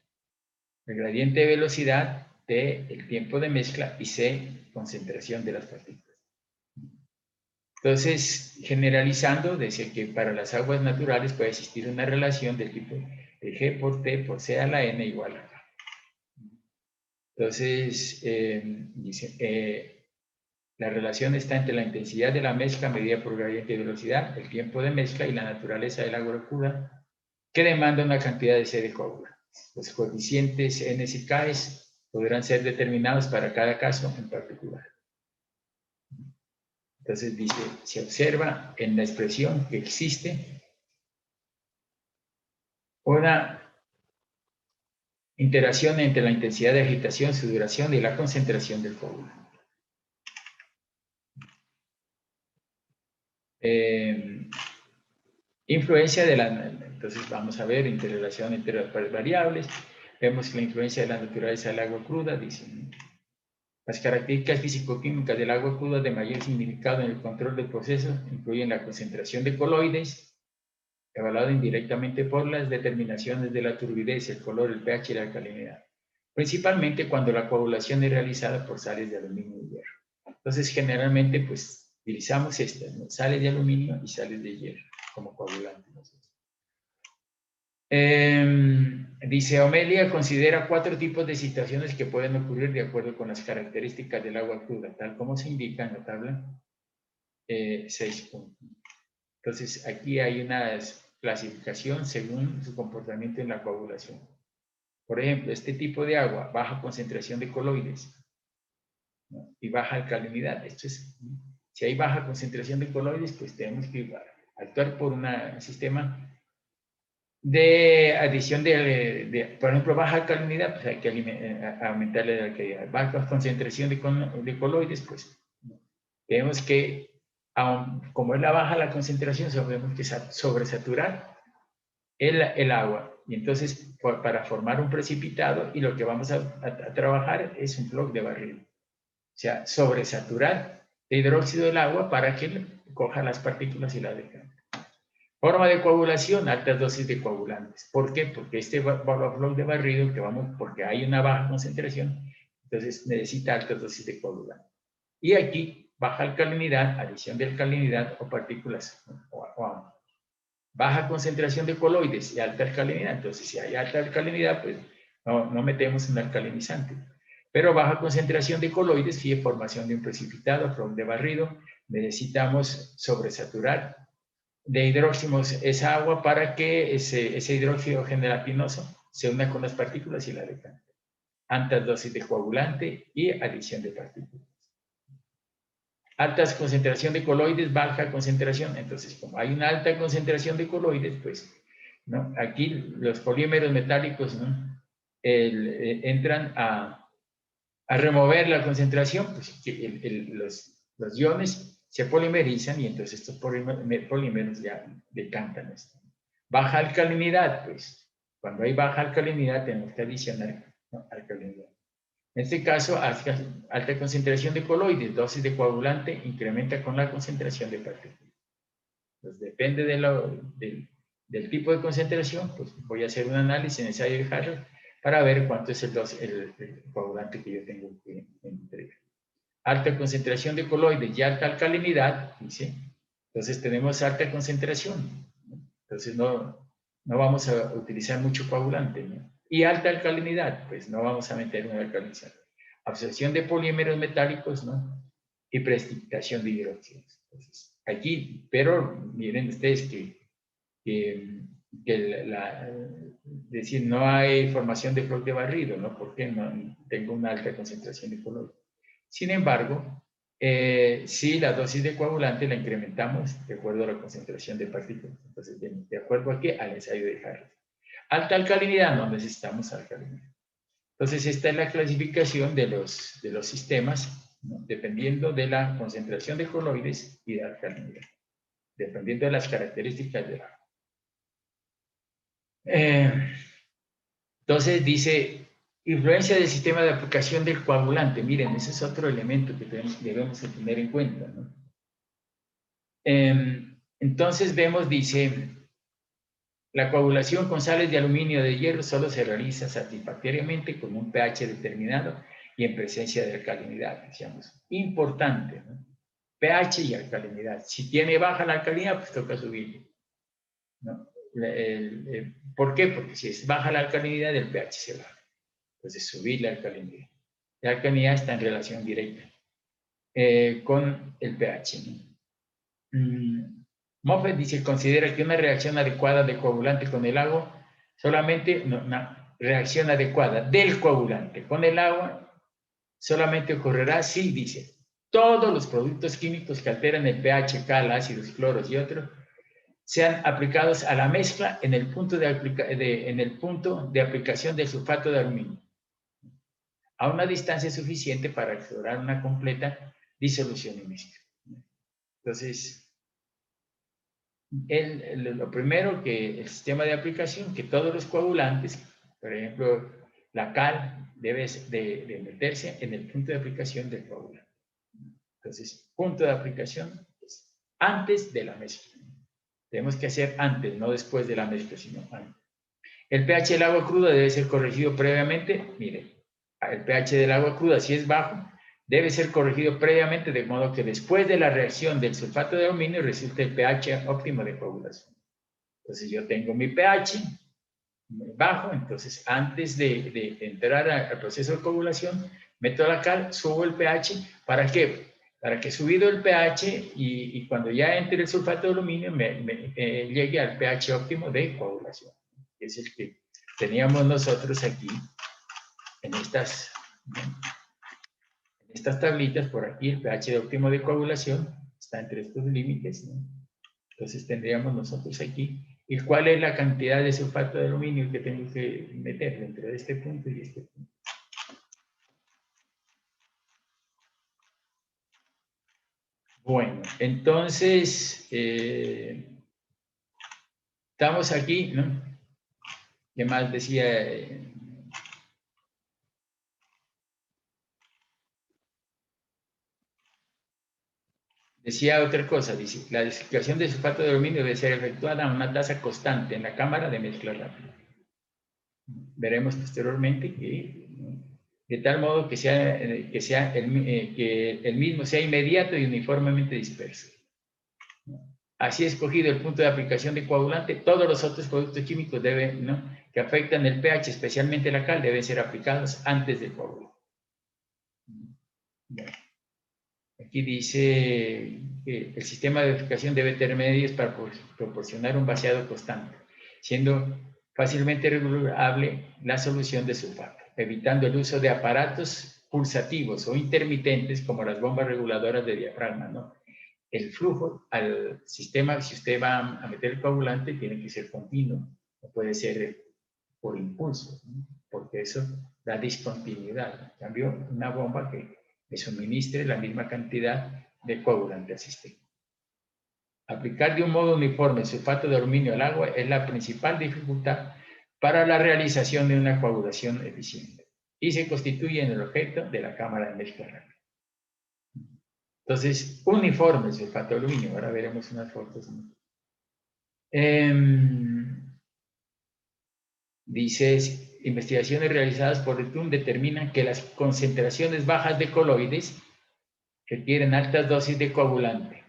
el gradiente de velocidad del tiempo de mezcla y C, concentración de las partículas. Entonces, generalizando, dice que para las aguas naturales puede existir una relación del tipo de G por T por C a la N igual a K. Entonces, dice, la relación está entre la intensidad de la mezcla medida por gradiente de velocidad, el tiempo de mezcla y la naturaleza del agua cruda, que demanda una cantidad de C de coagulante. Los coeficientes N y K podrán ser determinados para cada caso en particular. Entonces dice, se observa en la expresión que existe una interacción entre la intensidad de agitación, su duración y la concentración del coagulante. Influencia de la... Entonces vamos a ver interrelación entre las variables. Vemos que la influencia de la naturaleza del agua cruda, dicen. Las características físico-químicas del agua cruda de mayor significado en el control del proceso incluyen la concentración de coloides, evaluado indirectamente por las determinaciones de la turbidez, el color, el pH y la alcalinidad, principalmente cuando la coagulación es realizada por sales de aluminio y hierro. Entonces, generalmente, pues, utilizamos estas, ¿no? Sales de aluminio y sales de hierro como coagulantes. Dice, Omelia considera 4 tipos de situaciones que pueden ocurrir de acuerdo con las características del agua cruda, tal como se indica en la tabla 6. Entonces, aquí hay una clasificación según su comportamiento en la coagulación. Por ejemplo, este tipo de agua, baja concentración de coloides, ¿no? Y baja alcalinidad. Esto es, si hay baja concentración de coloides, pues tenemos que actuar por un sistema de adición por ejemplo, baja alcalinidad, pues hay que aumentarle la alcalinidad. Baja concentración de coloides, pues tenemos que, como es la concentración, tenemos que sobresaturar el agua. Y entonces, para formar un precipitado, y lo que vamos a trabajar es un bloque de barrido. O sea, sobresaturar el hidróxido del agua para que coja las partículas y las deje. Forma de coagulación, altas dosis de coagulantes. ¿Por qué? Porque este bloque de barrido, porque hay una baja concentración, entonces necesita altas dosis de coagulantes. Y aquí, baja alcalinidad, adición de alcalinidad o partículas, o ambos. Baja concentración de coloides y alta alcalinidad. Entonces, si hay alta alcalinidad, pues no metemos un alcalinizante. Pero baja concentración de coloides, y formación de un precipitado, de barrido, necesitamos sobresaturar de hidróxidos esa agua para que ese hidróxido gelatinoso se una con las partículas y la decante. Altas dosis de coagulante y adición de partículas. Altas concentración de coloides, baja concentración. Entonces, como hay una alta concentración de coloides, pues, ¿no? Aquí los polímeros metálicos, ¿no? Entran a remover la concentración, pues los iones se polimerizan y entonces estos polímeros ya decantan esto. Baja alcalinidad, pues, cuando hay baja alcalinidad tenemos que adicionar, ¿no? Alcalinidad. En este caso, alta concentración de coloides, dosis de coagulante, incrementa con la concentración de partículas. Pues depende del tipo de concentración, pues voy a hacer un análisis en ensayo de Harrod para ver cuánto es el coagulante que yo tengo que entregar. Alta concentración de coloides y alta alcalinidad, ¿sí? Entonces tenemos alta concentración, ¿no? Entonces no vamos a utilizar mucho coagulante, ¿no? Y alta alcalinidad, pues no vamos a meter un alcalinizante. Absorción de polímeros metálicos, ¿no? Y precipitación de hidróxidos. Entonces, aquí, pero miren ustedes que decir, no hay formación de flux de barrido, ¿no? Porque no tengo una alta concentración de color. Sin embargo, sí, la dosis de coagulante la incrementamos de acuerdo a la concentración de partículas. Entonces, de acuerdo a qué, al ensayo de Harrod. Alta alcalinidad, no necesitamos alcalinidad. Entonces, esta es la clasificación de los sistemas, ¿no? Dependiendo de la concentración de coloides y de alcalinidad, dependiendo de las características del agua. Entonces, dice, influencia del sistema de aplicación del coagulante. Miren, ese es otro elemento que debemos tener en cuenta, ¿no? Entonces, vemos, dice, la coagulación con sales de aluminio o de hierro solo se realiza satisfactoriamente con un pH determinado y en presencia de alcalinidad, decíamos. Importante, ¿no? pH y alcalinidad. Si tiene baja la alcalinidad, pues toca subir, ¿no? ¿Por qué? Porque si es baja la alcalinidad, el pH se baja. Entonces, subir la alcalinidad. La alcalinidad está en relación directa con el pH, ¿no? Moffett dice, considera que una reacción adecuada de coagulante con el agua, solamente, una reacción adecuada del coagulante con el agua, solamente ocurrirá si, dice, todos los productos químicos que alteran el pH, cal, ácidos, cloros y otros, sean aplicados a la mezcla en el punto de aplicación del sulfato de aluminio, a una distancia suficiente para explorar una completa disolución y mezcla. Entonces, lo primero que el sistema de aplicación, que todos los coagulantes, por ejemplo, la cal debe de meterse en el punto de aplicación del coagulante. Entonces, punto de aplicación es antes de la mezcla. Tenemos que hacer antes, no después de la mezcla, sino antes. El pH del agua cruda debe ser corregido previamente. Mire, el pH del agua cruda, si es bajo, debe ser corregido previamente, de modo que después de la reacción del sulfato de aluminio resulte el pH óptimo de coagulación. Entonces yo tengo mi pH bajo, entonces antes de entrar al proceso de coagulación, meto la cal, subo el pH, ¿para qué? Para que subido el pH y cuando ya entre el sulfato de aluminio llegue al pH óptimo de coagulación. Es el que teníamos nosotros aquí en estas tablitas. Por aquí el pH óptimo de coagulación está entre estos límites, ¿no? Entonces tendríamos nosotros aquí, ¿y cuál es la cantidad de sulfato de aluminio que tengo que meter entre este punto y este punto? Bueno, entonces estamos aquí, ¿no? ¿Qué más decía? Decía otra cosa, dice, la desificación de sulfato de aluminio debe ser efectuada a una tasa constante en la cámara de mezcla rápida. Veremos posteriormente que de tal modo que el mismo sea inmediato y uniformemente disperso. Así escogido el punto de aplicación de coagulante, todos los otros productos químicos que afectan el pH, especialmente la cal, deben ser aplicados antes del coágulo. Bueno, aquí dice que el sistema de verificación debe tener medios para proporcionar un vaciado constante, siendo fácilmente regulable la solución de sulfato, evitando el uso de aparatos pulsativos o intermitentes como las bombas reguladoras de diafragma, ¿no? El flujo al sistema, si usted va a meter el coagulante, tiene que ser continuo, no puede ser por impulso, ¿no? Porque eso da discontinuidad. En cambio, una bomba que le suministre la misma cantidad de coagulante al sistema. Aplicar de un modo uniforme el sulfato de aluminio al agua es la principal dificultad para la realización de una coagulación eficiente y se constituye en el objeto de la cámara de mezcla rápida. Entonces, uniforme el sulfato de aluminio. Ahora veremos unas fotos. Dice, investigaciones realizadas por RITUM determinan que las concentraciones bajas de coloides requieren altas dosis de coagulante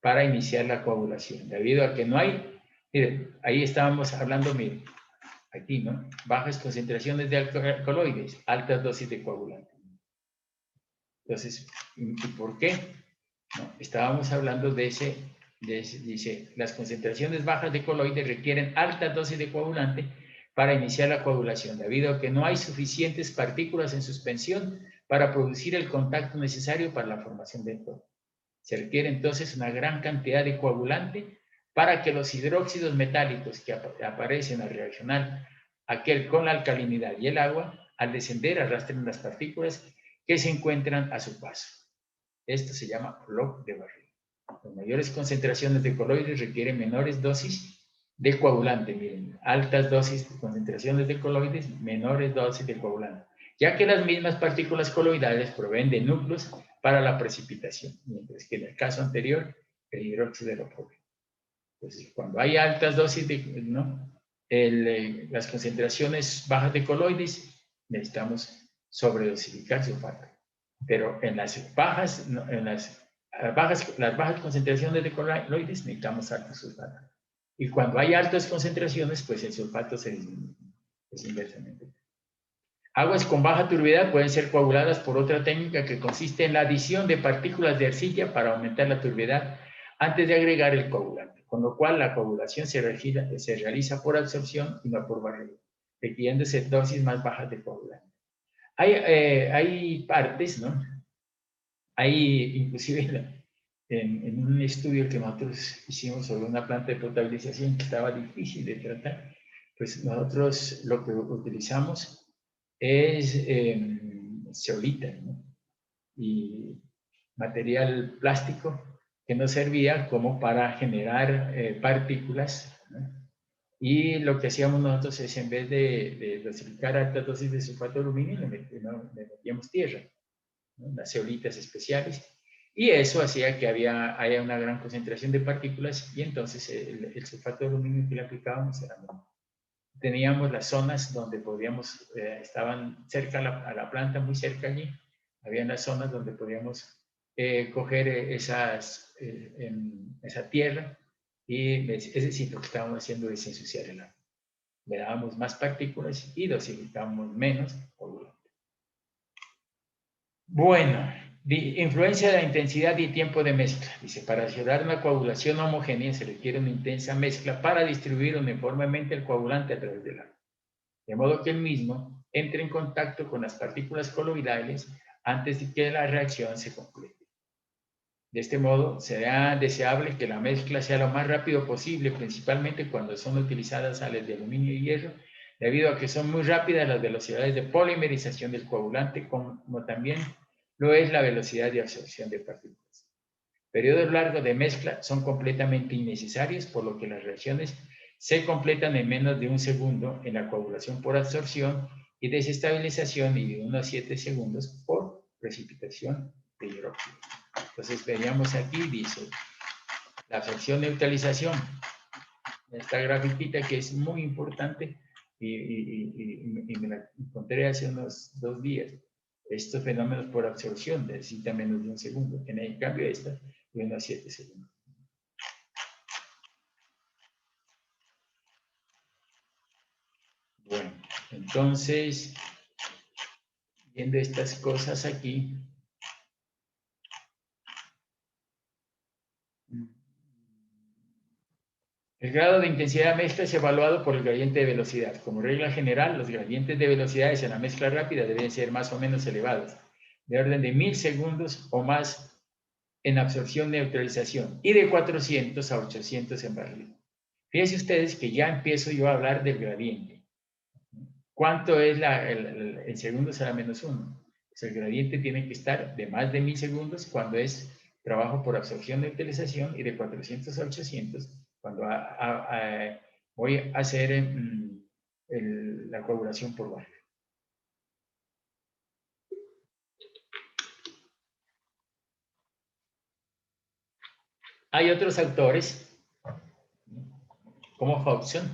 para iniciar la coagulación, debido a que no hay, miren, ahí estábamos hablando, miren, aquí, ¿no? Bajas concentraciones de alcaloides, altas dosis de coagulante. Entonces, ¿y por qué? No, estábamos hablando de ese, dice, las concentraciones bajas de coloides requieren altas dosis de coagulante para iniciar la coagulación, debido a que no hay suficientes partículas en suspensión para producir el contacto necesario para la formación del coágulo. Se requiere entonces una gran cantidad de coagulante para que los hidróxidos metálicos que aparecen al reaccionar aquel con la alcalinidad y el agua, al descender arrastren las partículas que se encuentran a su paso. Esto se llama bloque de barrido. Las mayores concentraciones de coloides requieren menores dosis de coagulante. Miren, altas dosis, concentraciones de coloides, menores dosis de coagulante, ya que las mismas partículas coloidales proveen de núcleos para la precipitación, mientras que en el caso anterior, el hidróxido lo provee. Entonces, cuando hay altas dosis las concentraciones bajas de coloides, necesitamos sobredosificar sulfato. Pero en las bajas, las bajas concentraciones de coloides necesitamos altos sulfato. Y cuando hay altas concentraciones, pues el sulfato se disminuye. Es inversamente. Aguas con baja turbidez pueden ser coaguladas por otra técnica que consiste en la adición de partículas de arcilla para aumentar la turbidez antes de agregar el coagulante, con lo cual la coagulación se realiza por absorción y no por barrido, requiriéndose dosis más bajas de coagulante. Hay partes, ¿no? Hay inclusive en un estudio que nosotros hicimos sobre una planta de potabilización que estaba difícil de tratar, pues nosotros lo que utilizamos es zeolita, ¿no? Y material plástico que nos servía como para generar partículas, ¿no? Y lo que hacíamos nosotros es, en vez de dosificar altas dosis de sulfato de aluminio, le metíamos tierra, ¿no? Las zeolitas especiales, y eso hacía que haya una gran concentración de partículas, y entonces el sulfato de aluminio que le aplicábamos era muy... Teníamos las zonas donde podíamos, estaban cerca a la planta, muy cerca allí, había las zonas donde podíamos coger esa tierra, y es decir, lo que estábamos haciendo es ensuciar el agua. Le dábamos más partículas y dosificábamos menos coagulante. Bueno, influencia de la intensidad y tiempo de mezcla. Dice, para asegurar una coagulación homogénea se requiere una intensa mezcla para distribuir uniformemente el coagulante a través del agua, de modo que el mismo entre en contacto con las partículas coloidales antes de que la reacción se complete. De este modo, será deseable que la mezcla sea lo más rápido posible, principalmente cuando son utilizadas sales de aluminio y hierro, debido a que son muy rápidas las velocidades de polimerización del coagulante, como también lo es la velocidad de absorción de partículas. Periodos largos de mezcla son completamente innecesarios, por lo que las reacciones se completan en menos de un segundo en la coagulación por absorción y desestabilización, y de unos 7 segundos por precipitación de hidróxido. Entonces veríamos aquí, dice, la fracción neutralización, esta grafiquita que es muy importante, y me la encontré hace unos 2 días. Estos fenómenos por absorción necesitan menos de 1 segundo. En cambio, esta de 1 a 7 segundos. Bueno, entonces, viendo estas cosas aquí, el grado de intensidad de mezcla es evaluado por el gradiente de velocidad. Como regla general, los gradientes de velocidades en la mezcla rápida deben ser más o menos elevados, de orden de 1000 segundos o más en absorción-neutralización y de 400 a 800 en barrido. Fíjense ustedes que ya empiezo yo a hablar del gradiente. ¿Cuánto es en segundos a la menos 1? Pues el gradiente tiene que estar de más de 1000 segundos cuando es trabajo por absorción-neutralización y de 400 a 800 cuando voy a hacer la coagulación por barrido. Hay otros autores, como Hodgson,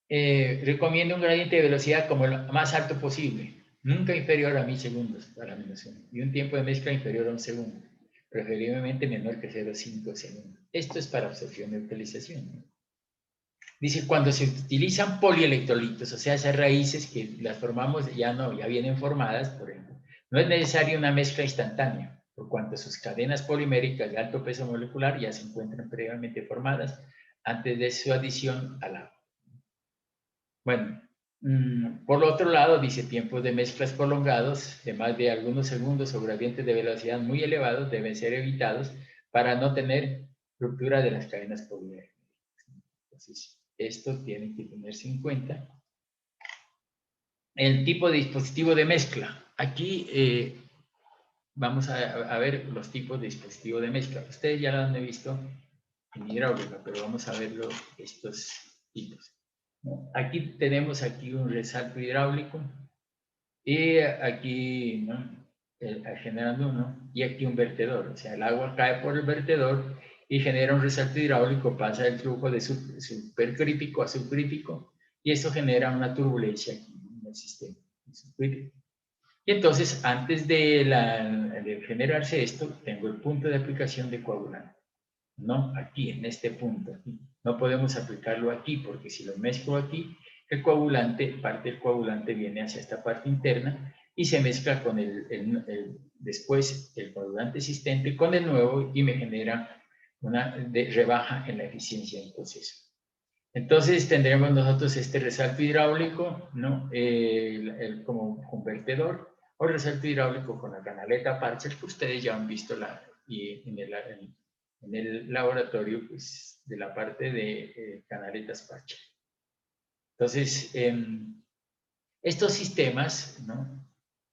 recomienda un gradiente de velocidad como lo más alto posible, nunca inferior a 1000 segundos para la menos 1, y un tiempo de mezcla inferior a 1 segundo, preferiblemente menor que 0,5 segundos. Esto es para absorción y neutralización. Dice, cuando se utilizan polielectrolitos, o sea, esas raíces que las formamos ya vienen formadas, por ejemplo, no es necesaria una mezcla instantánea, por cuanto sus cadenas poliméricas de alto peso molecular ya se encuentran previamente formadas antes de su adición al agua. Bueno, por otro lado, dice, tiempos de mezclas prolongados de más de algunos segundos o gradientes de velocidad muy elevados deben ser evitados para no tener ruptura de las cadenas poliméricas. Entonces, esto tiene que tenerse en cuenta. El tipo de dispositivo de mezcla. Aquí vamos a ver los tipos de dispositivo de mezcla. Ustedes ya lo han visto en hidráulica, pero vamos a ver estos tipos. Aquí tenemos un resalto hidráulico y aquí generando uno y aquí un vertedor. O sea, el agua cae por el vertedor y genera un resalto hidráulico, pasa el flujo de supercrítico a subcrítico y eso genera una turbulencia aquí en el sistema subcrítico. Y entonces, antes de generarse esto, tengo el punto de aplicación de coagulante. No aquí, en este punto. No podemos aplicarlo aquí, porque si lo mezclo aquí, el coagulante, parte del coagulante viene hacia esta parte interna y se mezcla con después el coagulante existente con el nuevo y me genera una rebaja en la eficiencia del proceso. Entonces tendremos nosotros este resalto hidráulico, ¿no? Como convertedor, o resalto hidráulico con la canaleta Parcher, que ustedes ya han visto en el laboratorio, pues, de la parte de canaletas Parcher. Entonces, estos sistemas, ¿no?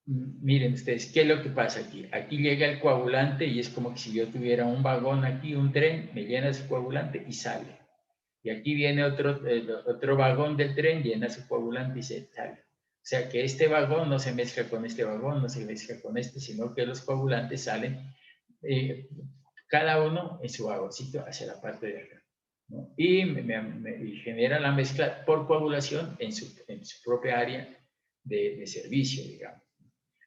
Miren ustedes, ¿qué es lo que pasa aquí? Aquí llega el coagulante y es como que si yo tuviera un vagón aquí, un tren, me llena su coagulante y sale. Y aquí viene otro vagón del tren, llena su coagulante y se sale. O sea que este vagón no se mezcla con este vagón, no se mezcla con este, sino que los coagulantes salen cada uno en su vagoncito hacia la parte de acá, ¿no? Y genera la mezcla por coagulación en su propia área de servicio, digamos.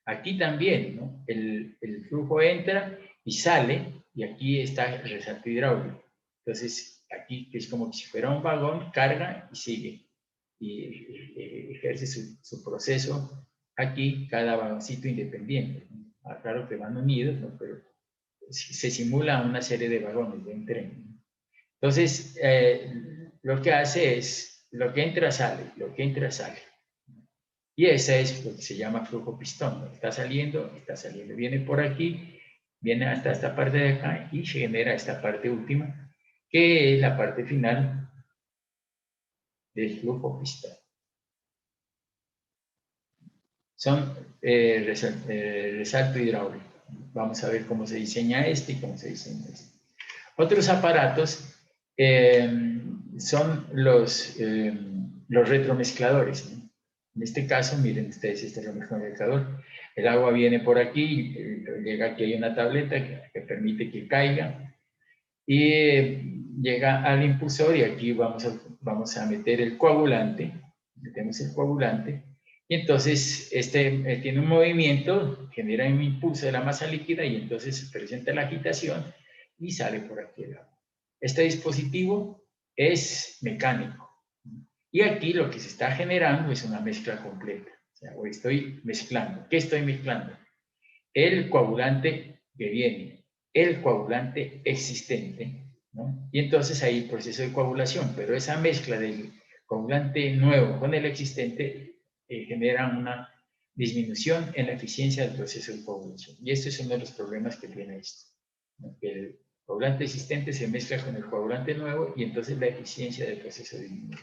Aquí también, ¿no? El flujo entra y sale, y aquí está el resalto hidráulico. Entonces, aquí es como si fuera un vagón, carga y sigue. Y ejerce su proceso aquí, cada vagoncito independiente, ¿no? Claro que van unidos, ¿no? Pero se simula una serie de vagones de un tren. Entonces, lo que hace es, lo que entra sale, lo que entra sale. Y ese es lo que se llama flujo pistón, ¿no? Está saliendo, viene por aquí, viene hasta esta parte de acá y genera esta parte última, que es la parte final del flujo pistón. Son resalto hidráulico. Vamos a ver cómo se diseña este y cómo se diseña este. Otros aparatos son los retromezcladores, ¿no? En este caso, miren ustedes este retromezclador. El agua viene por aquí, llega aquí, hay una tableta que permite que caiga y llega al impulsor y aquí vamos a meter el coagulante, metemos el coagulante, y entonces tiene un movimiento, genera un impulso de la masa líquida, y entonces se presenta la agitación y sale por aquí el agua. Este dispositivo es mecánico. Y aquí lo que se está generando es una mezcla completa. O sea, hoy estoy mezclando. ¿Qué estoy mezclando? El coagulante que viene, el coagulante existente, ¿no? Y entonces hay proceso de coagulación, pero esa mezcla del coagulante nuevo con el existente genera una disminución en la eficiencia del proceso de coagulación. Y este es uno de los problemas que tiene esto, ¿no? Que el coagulante existente se mezcla con el coagulante nuevo y entonces la eficiencia del proceso disminuye.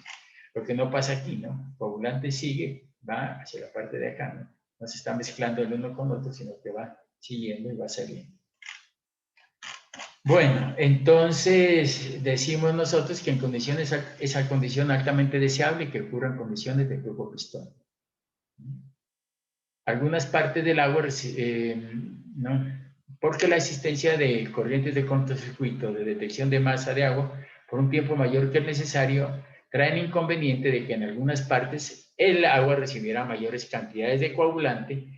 Lo que no pasa aquí, ¿no? El coagulante sigue, va hacia la parte de acá, ¿no? No se está mezclando el uno con otro, sino que va siguiendo y va saliendo. Bueno, entonces decimos nosotros que en condiciones, esa condición altamente deseable que ocurre en condiciones de flujo pistón. Algunas partes del agua, ¿no? Porque la existencia de corrientes de cortocircuito de detección de masa de agua por un tiempo mayor que el necesario, traen inconveniente de que en algunas partes el agua recibiera mayores cantidades de coagulante,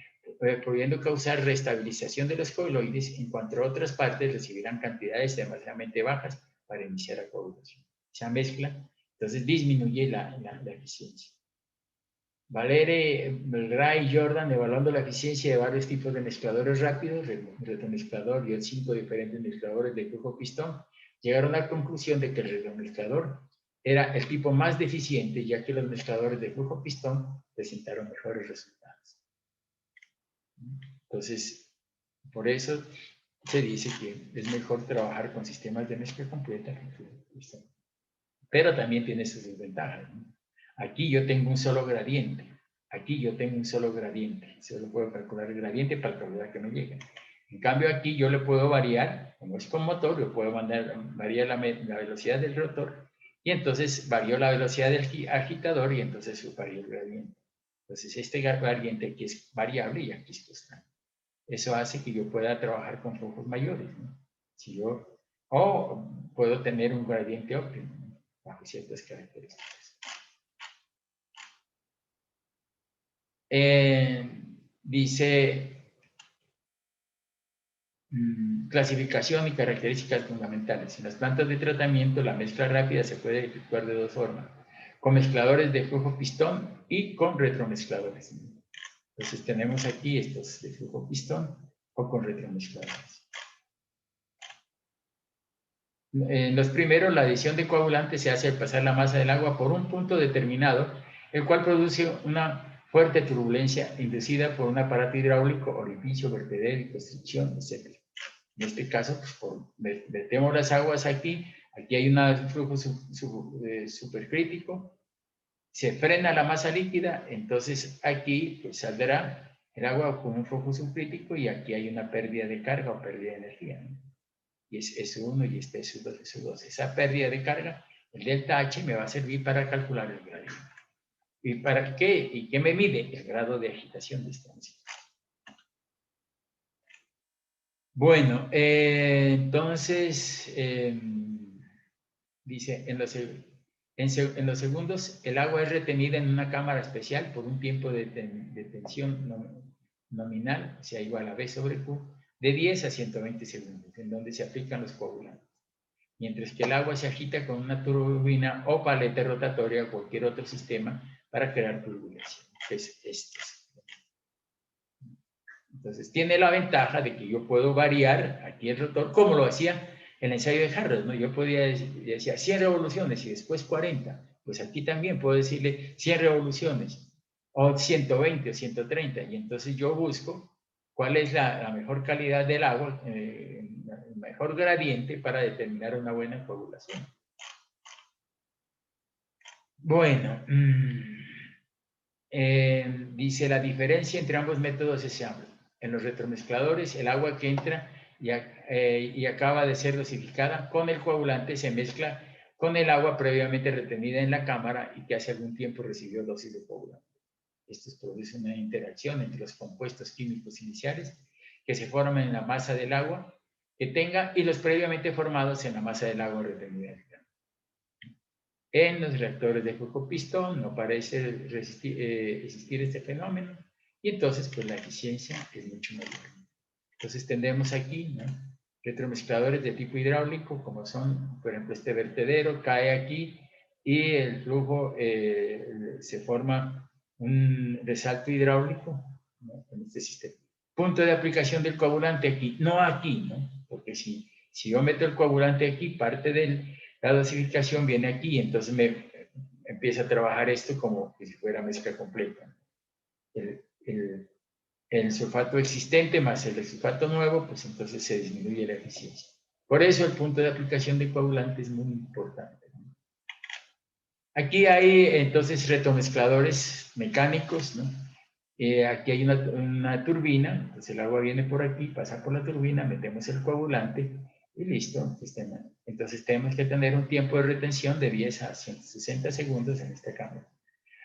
pudiendo causar restabilización de los coiloides, en cuanto a otras partes recibirán cantidades demasiadamente bajas para iniciar la coagulación. Esa mezcla, entonces, disminuye la eficiencia. Valere, Belgray y Jordan, evaluando la eficiencia de varios tipos de mezcladores rápidos, el retromezclador y el 5 diferentes mezcladores de flujo pistón, llegaron a la conclusión de que el retromezclador era el tipo más deficiente, ya que los mezcladores de flujo pistón presentaron mejores resultados. Entonces, por eso se dice que es mejor trabajar con sistemas de mezcla completa que flujo pistón. Pero también tiene sus desventajas, ¿no? Aquí yo tengo un solo gradiente. Aquí yo tengo un solo gradiente. Solo puedo calcular el gradiente para calcular que me llegue. En cambio aquí yo le puedo variar, como es con motor, yo puedo variar la velocidad del rotor y entonces varió la velocidad del agitador y entonces varió el gradiente. Entonces este gradiente aquí es variable y aquí es constante. Eso hace que yo pueda trabajar con flujos mayores, ¿no? O puedo tener un gradiente óptimo, ¿no? Bajo ciertas características. Dice clasificación y características fundamentales. En las plantas de tratamiento, la mezcla rápida se puede efectuar de dos formas: con mezcladores de flujo pistón y con retromezcladores. Entonces tenemos aquí estos de flujo pistón o con retromezcladores. En los primeros, la adición de coagulantes se hace al pasar la masa del agua por un punto determinado, el cual produce una fuerte turbulencia inducida por un aparato hidráulico, orificio, vertedero y constricción, etc. En este caso, pues, metemos las aguas aquí hay un flujo supercrítico, se frena la masa líquida, entonces aquí pues, saldrá el agua con un flujo subcrítico y aquí hay una pérdida de carga o pérdida de energía, ¿no? Y es S1 y este es S2, S2. Esa pérdida de carga, el delta H, me va a servir para calcular el gradiente. ¿Y para qué? ¿Y qué me mide? El grado de agitación de esta masa. Bueno, entonces, dice, en los segundos, el agua es retenida en una cámara especial por un tiempo de tensión nominal, o sea, igual a V sobre Q, de 10 a 120 segundos, en donde se aplican los coagulantes. Mientras que el agua se agita con una turbina o paleta rotatoria o cualquier otro sistema para crear turbulencia. Es este. Entonces, tiene la ventaja de que yo puedo variar aquí el rotor, como lo hacía el ensayo de Harris, ¿no? Yo podía decir 100 revoluciones y después 40. Pues aquí también puedo decirle 100 revoluciones, o 120 o 130. Y entonces yo busco cuál es la mejor calidad del agua, el mejor gradiente para determinar una buena coagulación. Bueno, dice la diferencia entre ambos métodos es amplia. En los retromezcladores, el agua que entra y acaba de ser dosificada con el coagulante se mezcla con el agua previamente retenida en la cámara y que hace algún tiempo recibió dosis de coagulante. Esto produce una interacción entre los compuestos químicos iniciales que se forman en la masa del agua que tenga y los previamente formados en la masa del agua retenida en la cámara. En los reactores de flujo-pistón no parece existir este fenómeno y entonces pues la eficiencia es mucho mayor. Entonces tendremos aquí, ¿no?, retromezcladores de tipo hidráulico, como son, por ejemplo, este vertedero cae aquí y el flujo se forma un resalto hidráulico, ¿no?, en este sistema. Punto de aplicación del coagulante aquí, no aquí, ¿no?, porque si yo meto el coagulante aquí, parte de la dosificación viene aquí, entonces me empieza a trabajar esto como si fuera mezcla completa. El sulfato existente más el sulfato nuevo, pues entonces se disminuye la eficiencia. Por eso el punto de aplicación del coagulante es muy importante. Aquí hay entonces retromezcladores mecánicos, ¿no? Aquí hay una turbina, entonces el agua viene por aquí, pasa por la turbina, metemos el coagulante y listo. Entonces tenemos que tener un tiempo de retención de 10 a 160 segundos en esta cámara.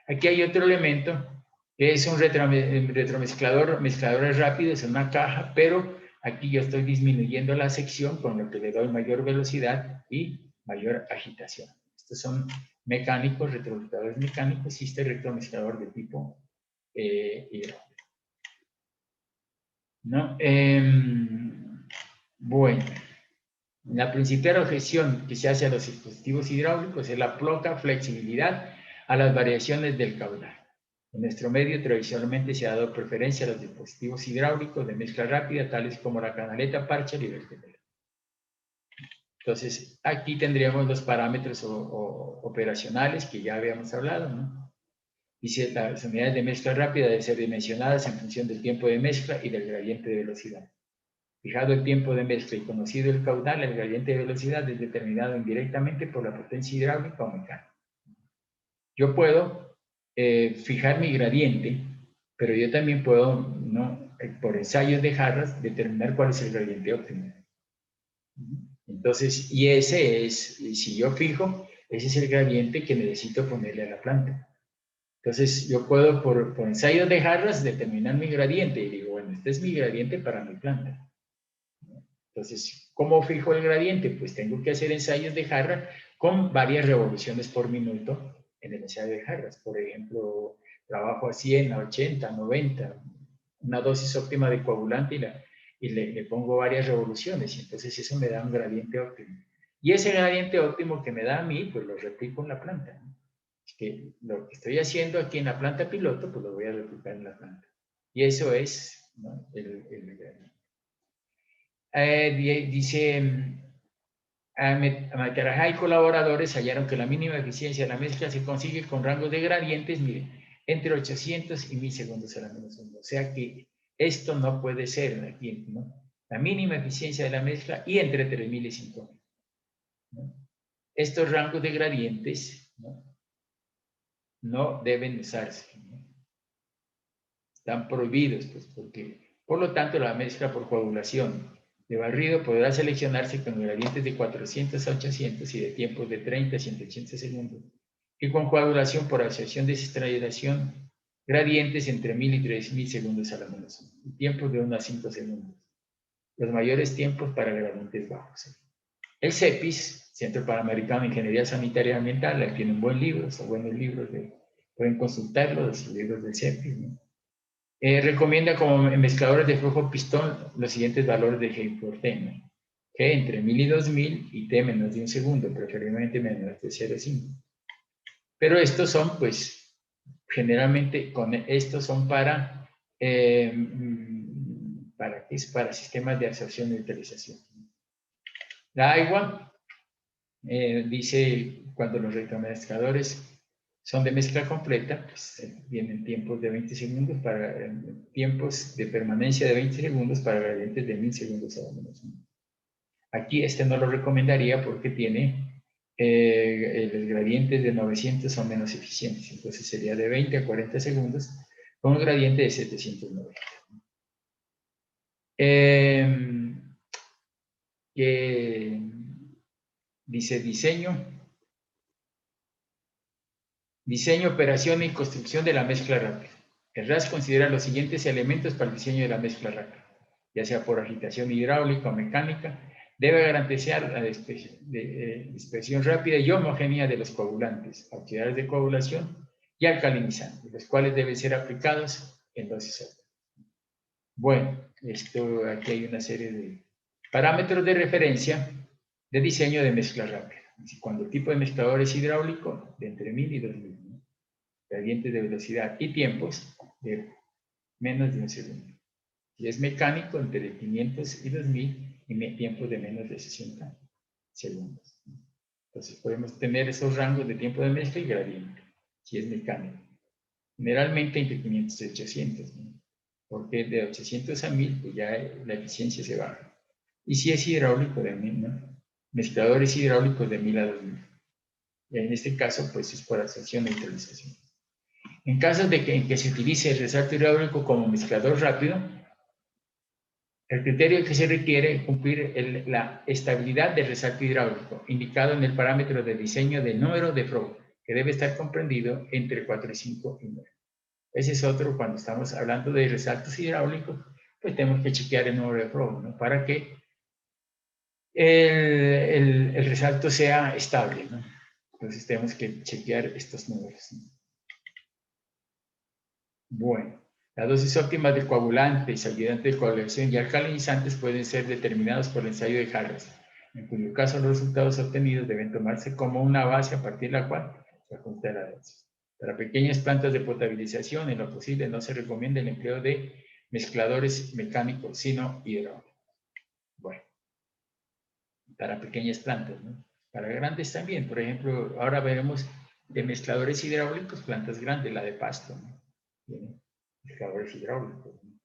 Aquí hay otro elemento que es un retromezclador, mezcladores rápidos, es una caja, pero aquí yo estoy disminuyendo la sección con lo que le doy mayor velocidad y mayor agitación. Estos son mecánicos, retromezcladores mecánicos, y este retromezclador de tipo hidráulico. ¿No? Bueno, la principal objeción que se hace a los dispositivos hidráulicos es la poca flexibilidad a las variaciones del caudal. En nuestro medio tradicionalmente se ha dado preferencia a los dispositivos hidráulicos de mezcla rápida, tales como la canaleta, Parcher y vertedero. Entonces, aquí tendríamos los parámetros operacionales que ya habíamos hablado, ¿no? Dice, las unidades de mezcla rápida deben ser dimensionadas en función del tiempo de mezcla y del gradiente de velocidad. Fijado el tiempo de mezcla y conocido el caudal, el gradiente de velocidad es determinado indirectamente por la potencia hidráulica o mecánica. Yo puedo fijar mi gradiente, pero yo también puedo, ¿no?, por ensayos de jarras, determinar cuál es el gradiente óptimo. Entonces, y ese es, si yo fijo, ese es el gradiente que necesito ponerle a la planta. Entonces, yo puedo, por ensayos de jarras, determinar mi gradiente. Y digo, bueno, este es mi gradiente para mi planta. Entonces, ¿cómo fijo el gradiente? Pues tengo que hacer ensayos de jarra con varias revoluciones por minuto en el ensayo de jarras. Por ejemplo, trabajo a 100, a 80, a 90, una dosis óptima de coagulante y le pongo varias revoluciones. Y entonces eso me da un gradiente óptimo. Y ese gradiente óptimo que me da a mí, pues lo replico en la planta, ¿no? Es que lo que estoy haciendo aquí en la planta piloto, pues lo voy a replicar en la planta. Y eso es, ¿no?, el gradiente. Dice, Matarajá y colaboradores hallaron que la mínima eficiencia de la mezcla se consigue con rangos de gradientes, miren, entre 800 y 1000 segundos a la menos 1. O sea que esto no puede ser aquí, ¿no? La mínima eficiencia de la mezcla y entre 3000 y 5000. ¿No? Estos rangos de gradientes, no deben usarse, ¿no? Están prohibidos, pues, porque, por lo tanto, la mezcla por coagulación de barrido podrá seleccionarse con gradientes de 400 a 800 y de tiempos de 30 a 180 segundos, y con coagulación por asociación de desintegración, gradientes entre 1000 y 3000 segundos a la menos 1, y tiempos de 1 a 5 segundos. Los mayores tiempos para gradientes bajos. El CEPIS, Centro Panamericano de Ingeniería Sanitaria y Ambiental, tiene un buen libro, son buenos libros, pueden consultarlo, los libros del CEPIS, ¿no? Recomienda como mezcladores de flujo pistón los siguientes valores de G por T, ¿no? G entre 1000 y 2000 y T menos de 1 segundo, preferiblemente menos de 0,5. Pero estos son, pues, generalmente estos son para sistemas de absorción y utilización. La agua, dice, cuando los retromezcladores son de mezcla completa, pues vienen tiempos de 20 segundos tiempos de permanencia de 20 segundos para gradientes de 1000 segundos a la menos 1. Aquí este no lo recomendaría porque tiene los gradientes de 900 son menos eficientes, entonces sería de 20 a 40 segundos con un gradiente de 790. Dice diseño, operación y construcción de la mezcla rápida. El RAS considera los siguientes elementos para el diseño de la mezcla rápida, ya sea por agitación hidráulica o mecánica, debe garantizar la dispersión rápida y homogénea de los coagulantes, auxiliares de coagulación y alcalinizantes, los cuales deben ser aplicados en dosis óptimas. Bueno, aquí hay una serie de parámetros de referencia de diseño de mezcla rápida. Cuando el tipo de mezclador es hidráulico, de entre 1000 y 2000, ¿no? Gradientes de velocidad y tiempos de menos de un segundo. Si es mecánico, entre 500 y 2000 y tiempos de menos de 60 segundos. Entonces podemos tener esos rangos de tiempo de mezcla y gradiente, si es mecánico. Generalmente entre 500 y 800, ¿no? Porque de 800 a 1000 pues ya la eficiencia se baja. Y si es hidráulico, de 1000, ¿no? Mezcladores hidráulicos de 1000 a 2000. Y en este caso, pues es por absorción e neutralización. En casos en que se utilice el resalto hidráulico como mezclador rápido, el criterio que se requiere es cumplir la estabilidad del resalto hidráulico, indicado en el parámetro de diseño del número de Froh, que debe estar comprendido entre 4 y 5 y 9. Ese es otro, cuando estamos hablando de resaltos hidráulicos, pues tenemos que chequear el número de Froh, ¿no? Para que el resalto sea estable, ¿no? Entonces tenemos que chequear estos números, ¿no? Bueno, las dosis óptimas de coagulantes, ayudantes de coagulación y alcalinizantes pueden ser determinados por el ensayo de Harris, en cuyo caso los resultados obtenidos deben tomarse como una base a partir de la cual se ajusta la dosis. Para pequeñas plantas de potabilización, en lo posible no se recomienda el empleo de mezcladores mecánicos, sino hidráulicos. Bueno, para pequeñas plantas, ¿no? Para grandes también, por ejemplo, ahora veremos de mezcladores hidráulicos, plantas grandes, la de pasto, ¿no? Bien, mezcladores hidráulicos, ¿no?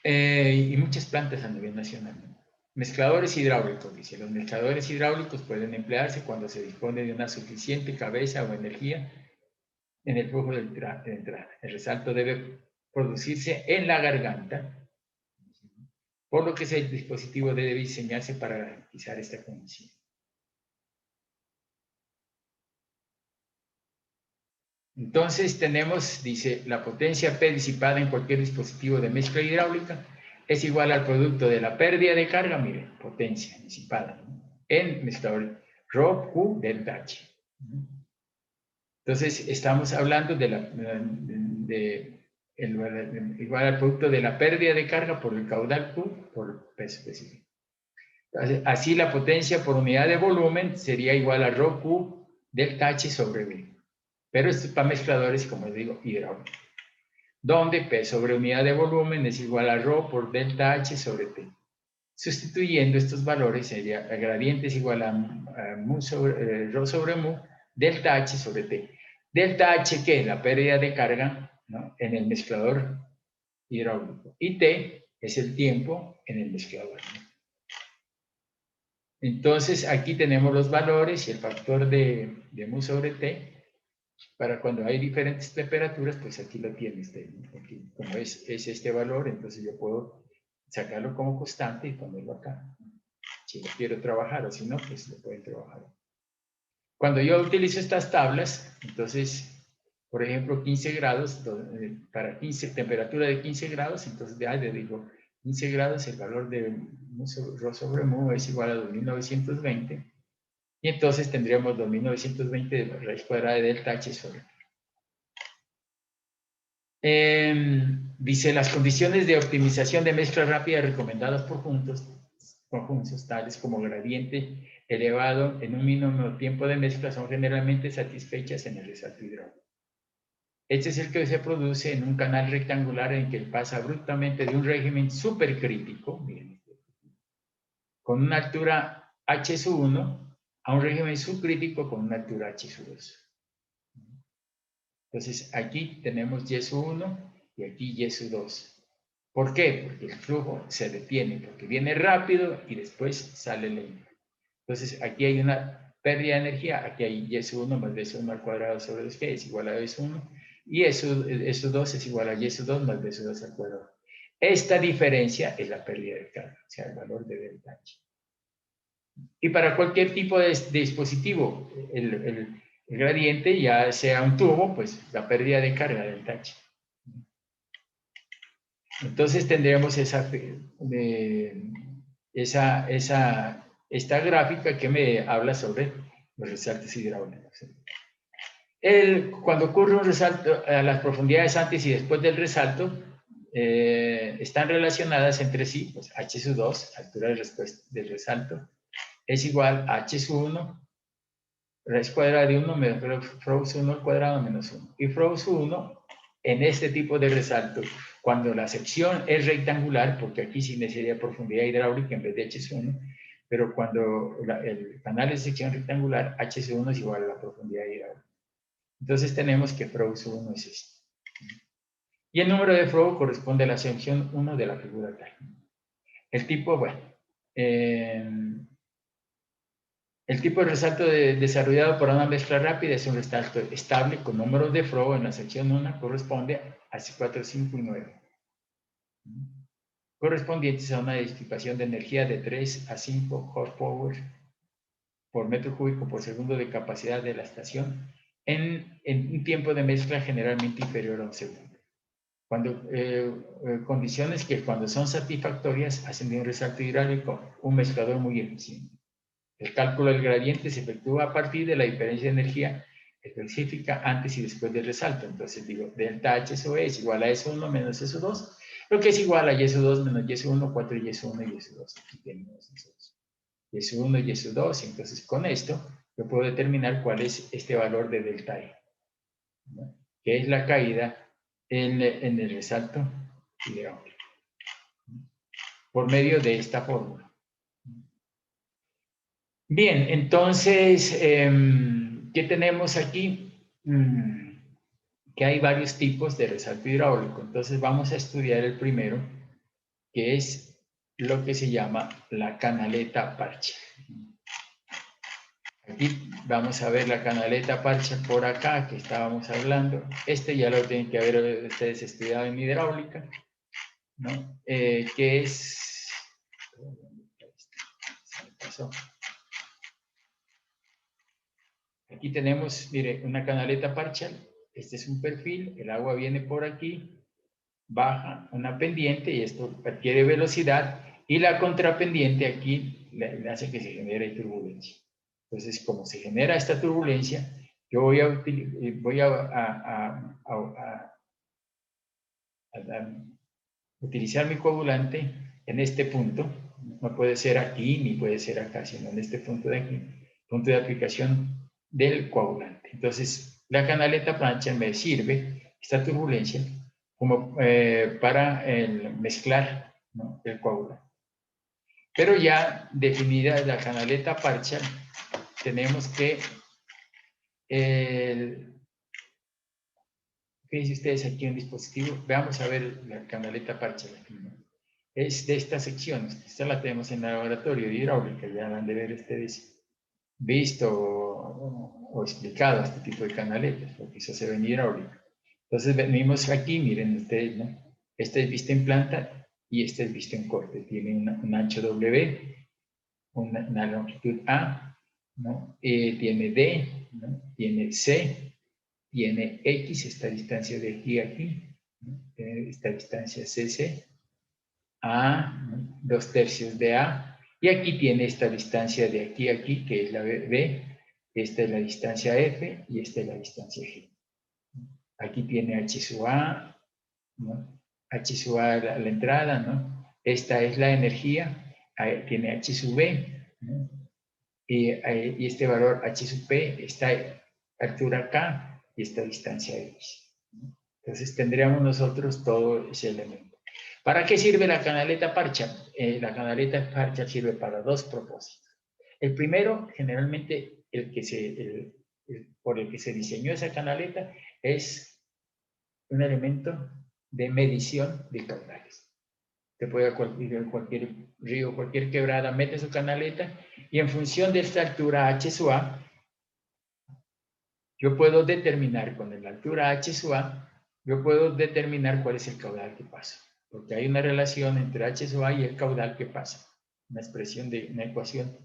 Y muchas plantas a nivel nacional, ¿no? Mezcladores hidráulicos, dice, los mezcladores hidráulicos pueden emplearse cuando se dispone de una suficiente cabeza o energía en el flujo de entrada. El resalto debe producirse en la garganta, por lo que ese dispositivo debe diseñarse para garantizar esta condición. Entonces tenemos, dice, la potencia P disipada en cualquier dispositivo de mezcla hidráulica es igual al producto de la pérdida de carga, mire, potencia disipada, ¿no? En mezclador Rho Q delta H. Entonces estamos hablando igual al producto de la pérdida de carga por el caudal Q por el peso específico. Así la potencia por unidad de volumen sería igual a Rho Q delta H sobre V. Pero esto es para mezcladores, como les digo, hidráulicos, donde P sobre unidad de volumen es igual a Rho por delta H sobre T. Sustituyendo estos valores, sería el gradiente es igual a Rho sobre mu, delta H sobre T. Delta H, que es la pérdida de carga, ¿no?, en el mezclador hidráulico. Y T es el tiempo en el mezclador, ¿no? Entonces, aquí tenemos los valores y el factor de mu sobre T. Para cuando hay diferentes temperaturas, pues aquí lo tienes. Aquí, como es este valor, entonces yo puedo sacarlo como constante y ponerlo acá. Si lo quiero trabajar, o si no, pues lo pueden trabajar. Cuando yo utilizo estas tablas, entonces, por ejemplo, 15 grados, para temperatura de 15 grados, entonces ya le digo 15 grados, el valor de Rho sobre mu es igual a 2920. Y entonces tendríamos 2920 de raíz cuadrada de delta H sobre. Dice, las condiciones de optimización de mezcla rápida recomendadas por conjuntos tales como gradiente elevado en un mínimo tiempo de mezcla son generalmente satisfechas en el resalto hidráulico. Este es el que se produce en un canal rectangular en que pasa abruptamente de un régimen supercrítico, miren, con una altura H sub 1 a un régimen subcrítico con una altura H sub 2. Entonces aquí tenemos Y sub 1 y aquí Y sub 2. ¿Por qué? Porque el flujo se detiene, porque viene rápido y después sale lento. Entonces aquí hay una pérdida de energía, aquí hay Y sub 1 más B sub 1 al cuadrado sobre 2, que es igual a B sub 1, y E sub 2 es igual a Y sub 2 más B sub 2 al cuadrado. Esta diferencia es la pérdida de carga, o sea, el valor de delta H. Y para cualquier tipo de dispositivo, el gradiente, ya sea un tubo, pues la pérdida de carga del H. Entonces tendríamos esta gráfica que me habla sobre los resaltos hidráulicos. Cuando ocurre un resalto, a las profundidades antes y después del resalto, están relacionadas entre sí, pues H sub 2, altura del resalto, es igual a H sub 1, raíz cuadrada de 1 menos Froux sub 1 al cuadrado menos 1. Y Froux sub 1, en este tipo de resalto, cuando la sección es rectangular, porque aquí sí necesitaría profundidad hidráulica en vez de H sub 1, pero cuando el canal es sección rectangular, H sub 1 es igual a la profundidad hidráulica. Entonces tenemos que Froux sub 1 es este. Y el número de Froux corresponde a la sección 1 de la figura tal. El tipo, bueno, el tipo de resalto desarrollado por una mezcla rápida es un resalto estable con números de Froux en la sección 1 corresponde a 4, 5 y 9. Correspondientes a una disipación de energía de 3 a 5 horsepower por metro cúbico por segundo de capacidad de la estación en un tiempo de mezcla generalmente inferior a un segundo. Condiciones que cuando son satisfactorias hacen de un resalto hidráulico un mezclador muy eficiente. El cálculo del gradiente se efectúa a partir de la diferencia de energía específica antes y después del resalto. Entonces digo, delta H sub E es igual a S1 menos S2, lo que es igual a Y2 menos Y1, 4 Y1 y Y2. Aquí tenemos Y1 y Y2. Entonces con esto yo puedo determinar cuál es este valor de delta E, ¿no? Que es la caída en el resalto hidráulico, por medio de esta fórmula. Bien, entonces, ¿qué tenemos aquí? Que hay varios tipos de resalto hidráulico. Entonces vamos a estudiar el primero, que es lo que se llama la canaleta parcial. Aquí vamos a ver la canaleta parcial por acá, que estábamos hablando. Este ya lo tienen que haber ustedes estudiado en hidráulica, ¿no? Que es... Se me pasó. Aquí tenemos, mire, una canaleta parcial. Este es un perfil, el agua viene por aquí, baja una pendiente y esto adquiere velocidad y la contrapendiente aquí le hace que se genere turbulencia. Entonces, como se genera esta turbulencia, yo voy a utilizar mi coagulante en este punto. No puede ser aquí ni puede ser acá, sino en este punto de aquí, punto de aplicación del coagulante. Entonces, la canaleta parcial me sirve, esta turbulencia, como para mezclar, ¿no?, el coagulante. Pero ya definida la canaleta parcial, tenemos que fíjense ustedes aquí un dispositivo, veamos a ver la canaleta parcial aquí, ¿no? Es de esta sección, esta la tenemos en el laboratorio de hidráulica, ya han de ver ustedes visto o explicado este tipo de canaletas, porque eso se ve en hidráulica. Entonces venimos aquí, miren ustedes, ¿no? Este es visto en planta y este es visto en corte. Tiene un ancho W, una longitud A, ¿no? Tiene D, ¿no? Tiene C, tiene X, esta distancia de aquí a aquí, ¿no? Tiene esta distancia CC, A, ¿no? 2/3 de A, y aquí tiene esta distancia de aquí a aquí, que es la B, esta es la distancia F y esta es la distancia G. Aquí tiene H sub A, ¿no? H sub A la entrada, ¿no? Esta es la energía, tiene H sub B, ¿no? Y este valor H sub P, esta altura K y esta distancia X, ¿no? Entonces tendríamos nosotros todo ese elemento. ¿Para qué sirve la canaleta parcial? La canaleta parcial sirve para dos propósitos. El primero, generalmente, por el que se diseñó esa canaleta, es un elemento de medición de caudales. Te puede ir a cualquier río, cualquier quebrada, mete su canaleta y en función de esta altura H sub A, yo puedo determinar con la altura H sub A, yo puedo determinar cuál es el caudal que pasa. Porque hay una relación entre H sub A y el caudal que pasa. Una expresión de una ecuación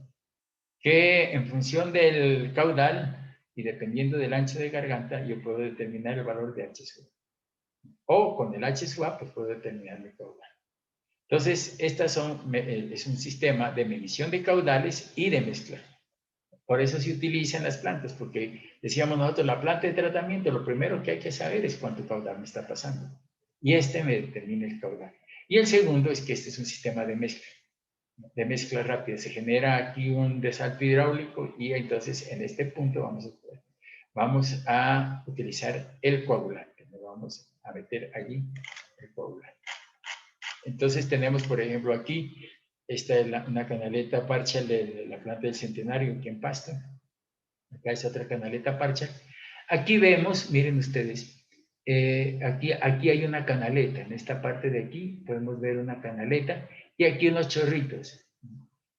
que en función del caudal y dependiendo del ancho de garganta, yo puedo determinar el valor de H sub A. O con el H sub A, pues puedo determinar el caudal. Entonces, es un sistema de medición de caudales y de mezcla. Por eso se utilizan las plantas, porque decíamos nosotros, la planta de tratamiento, lo primero que hay que saber es cuánto caudal me está pasando. Y este me determina el caudal. Y el segundo es que este es un sistema de mezcla rápida. Se genera aquí un resalto hidráulico y entonces en este punto vamos a utilizar el coagulante. Le vamos a meter allí el coagulante. Entonces tenemos, por ejemplo, aquí, esta es una canaleta parcial de la planta del Centenario aquí en Pasto. Acá es otra canaleta parcial. Aquí vemos, miren ustedes, aquí hay una canaleta. En esta parte de aquí podemos ver una canaleta y aquí unos chorritos.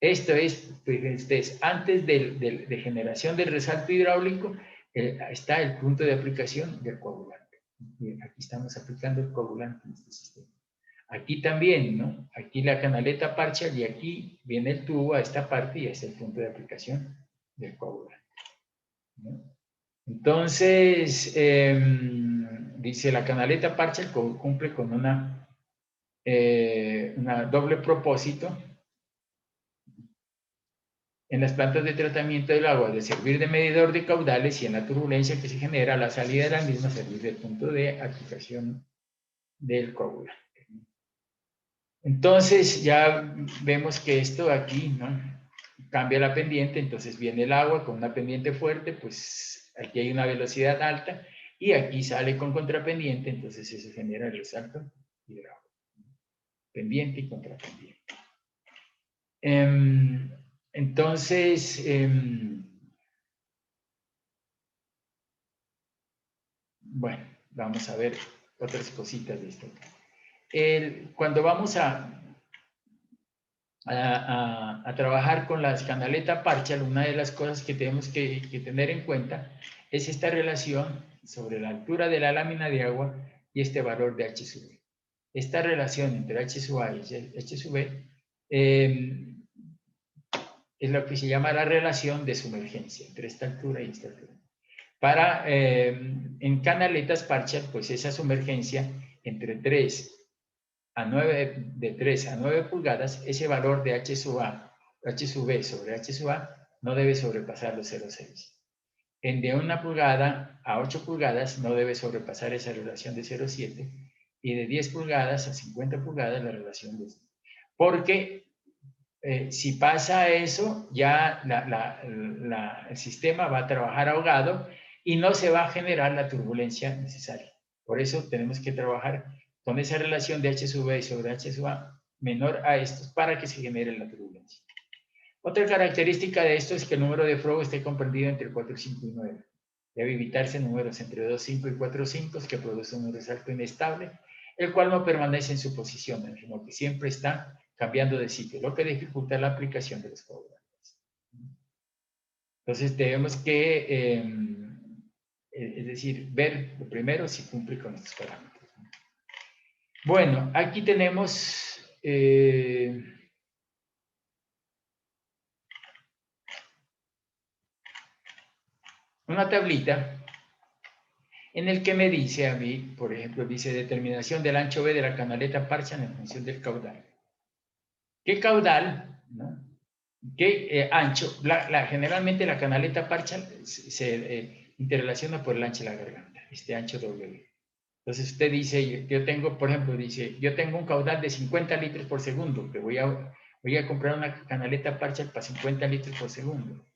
Esto es, fíjense ustedes, antes de generación del resalto hidráulico, está el punto de aplicación del coagulante. Y aquí estamos aplicando el coagulante en este sistema. Aquí también, ¿no? Aquí la canaleta parcial y aquí viene el tubo a esta parte y es el punto de aplicación del coagulante, ¿no? Entonces, dice la canaleta parcial cumple con una doble propósito en las plantas de tratamiento del agua, de servir de medidor de caudales y en la turbulencia que se genera a la salida de la misma, servir de punto de aplicación del coagulante. Entonces ya vemos que esto aquí, ¿no? Cambia la pendiente, entonces viene el agua con una pendiente fuerte, pues aquí hay una velocidad alta y aquí sale con contrapendiente, entonces eso genera el resalto hidráulico. Pendiente y contrapendiente. Entonces, bueno, vamos a ver otras cositas de esto. Cuando vamos a trabajar con las canaletas parcial, una de las cosas que tenemos que tener en cuenta es esta relación sobre la altura de la lámina de agua y este valor de H sub B. Esta relación entre H sub A y H sub B es lo que se llama la relación de sumergencia entre esta altura y esta altura. En canaletas parcial, pues esa sumergencia entre 3 a 9, de 3 a 9 pulgadas, ese valor de H sub B sobre H sub A no debe sobrepasar los 0,6. En de 1 pulgada a 8 pulgadas no debe sobrepasar esa relación de 0,7 y de 10 pulgadas a 50 pulgadas la relación de... Porque si pasa eso, ya el sistema va a trabajar ahogado y no se va a generar la turbulencia necesaria. Por eso tenemos que trabajar con esa relación de H sub B sobre H sub A menor a estos para que se genere la turbulencia. Otra característica de esto es que el número de Frobe esté comprendido entre 4, 5 y 9. Debe evitarse números entre 2, 5 y 4, 5 que producen un resalto inestable, el cual no permanece en su posición, sino que siempre está cambiando de sitio, lo que dificulta la aplicación de los coagulantes. Entonces debemos que, es decir, ver primero si cumple con estos parámetros. Bueno, aquí tenemos una tablita en el que me dice a mí, por ejemplo, dice determinación del ancho B de la canaleta parcial en función del caudal. ¿Qué caudal? ¿No? ¿Qué ancho? Generalmente la canaleta parcial se interrelaciona por el ancho de la garganta, este ancho W. Entonces usted dice, yo tengo, por ejemplo, dice, yo tengo un caudal de 50 litros por segundo, que voy a comprar una canaleta parcial para 50 litros por segundo.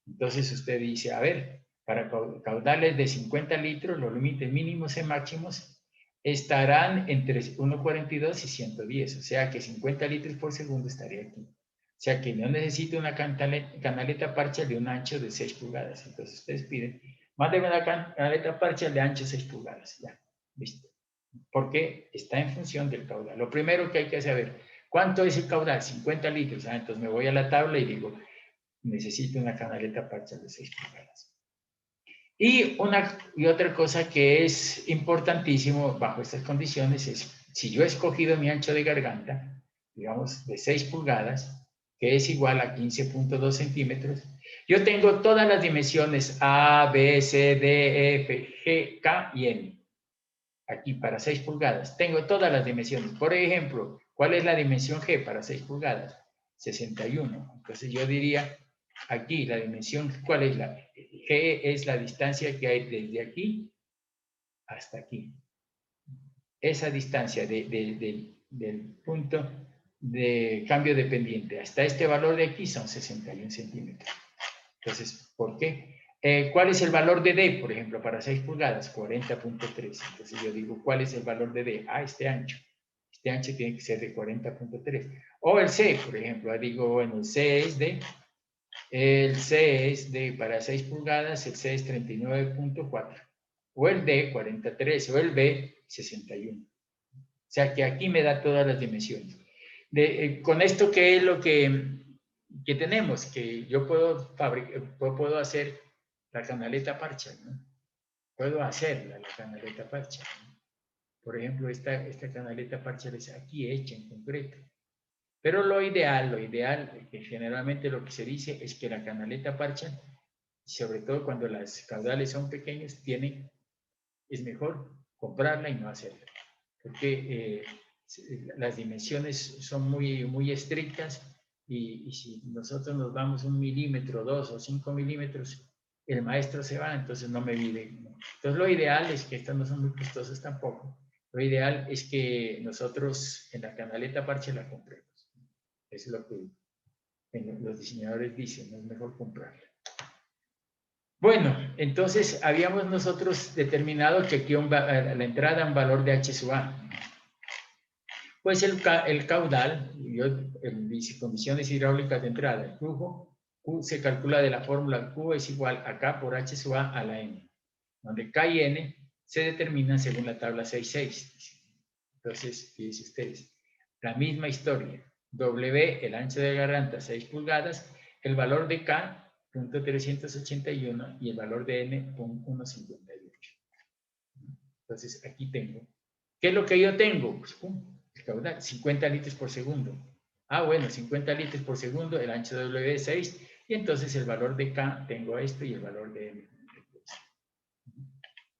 Entonces usted dice, a ver, para caudales de 50 litros, los límites mínimos y máximos estarán entre 1,42 y 110, o sea que 50 litros por segundo estaría aquí. O sea que no necesito una canaleta parcial de un ancho de 6 pulgadas. Entonces ustedes piden, mándenme una canaleta parcial de ancho 6 pulgadas. Ya, listo. Porque está en función del caudal. Lo primero que hay que saber, ¿cuánto es el caudal? 50 litros. Entonces me voy a la tabla y digo, necesito una canaleta parcial de 6 pulgadas. Y otra cosa que es importantísimo bajo estas condiciones es, si yo he escogido mi ancho de garganta, digamos de 6 pulgadas, que es igual a 15.2 centímetros, yo tengo todas las dimensiones A, B, C, D, E, F, G, K y N. Aquí para 6 pulgadas. Tengo todas las dimensiones. Por ejemplo, ¿Cuál es la dimensión G para 6 pulgadas? 61. Entonces yo diría, aquí la dimensión, ¿cuál es la? G es la distancia que hay desde aquí hasta aquí. Esa distancia del punto de cambio de pendiente hasta este valor de aquí son 61 centímetros. Entonces, ¿por qué? ¿Cuál es el valor de D, por ejemplo, para 6 pulgadas? 40.3. Entonces yo digo, ¿cuál es el valor de D? Ah, este ancho. Este ancho tiene que ser de 40.3. O el C, por ejemplo. Digo, bueno, el C es de, para 6 pulgadas, el C es 39.4. O el D, 43. O el B, 61. O sea, que aquí me da todas las dimensiones. Con esto, ¿qué es lo que tenemos? Que yo puedo hacer la canaleta parcha, ¿no? Puedo hacerla, la canaleta parcha, ¿no? Por ejemplo, esta canaleta parcha es aquí hecha en concreto. Pero lo ideal, que generalmente lo que se dice es que la canaleta parcha, sobre todo cuando las caudales son pequeños, es mejor comprarla y no hacerla. Porque las dimensiones son muy estrictas y si nosotros nos vamos 1 milímetro, 2 o 5 milímetros, el maestro se va, entonces no me mide. Entonces lo ideal es que estas no son muy costosas tampoco. Lo ideal es que nosotros en la canaleta parche la compremos. Es lo que los diseñadores dicen, no es mejor comprarla. Bueno, entonces habíamos nosotros determinado que aquí la entrada un valor de H sub A. Pues el caudal, condiciones hidráulicas de entrada, el flujo, Q se calcula de la fórmula Q es igual a K por H sub A la N, donde K y N se determinan según la tabla 6.6. Entonces, fíjense ustedes, la misma historia. W, el ancho de garganta, 6 pulgadas, el valor de K, 0.381 y el valor de N, 1.58. Entonces, aquí tengo. ¿Qué es lo que yo tengo? Pues, el caudal, 50 litros por segundo. Ah, bueno, 50 litros por segundo, el ancho de W es 6, y entonces el valor de K tengo esto y el valor de N.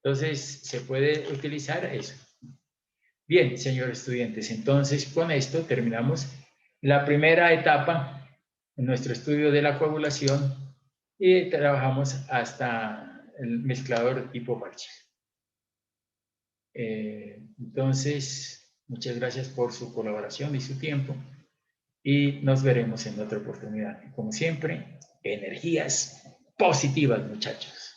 Entonces, se puede utilizar eso. Bien, señores estudiantes, entonces con esto terminamos la primera etapa en nuestro estudio de la coagulación y trabajamos hasta el mezclador tipo parche. Entonces, muchas gracias por su colaboración y su tiempo y nos veremos en otra oportunidad. Como siempre, energías positivas, muchachos.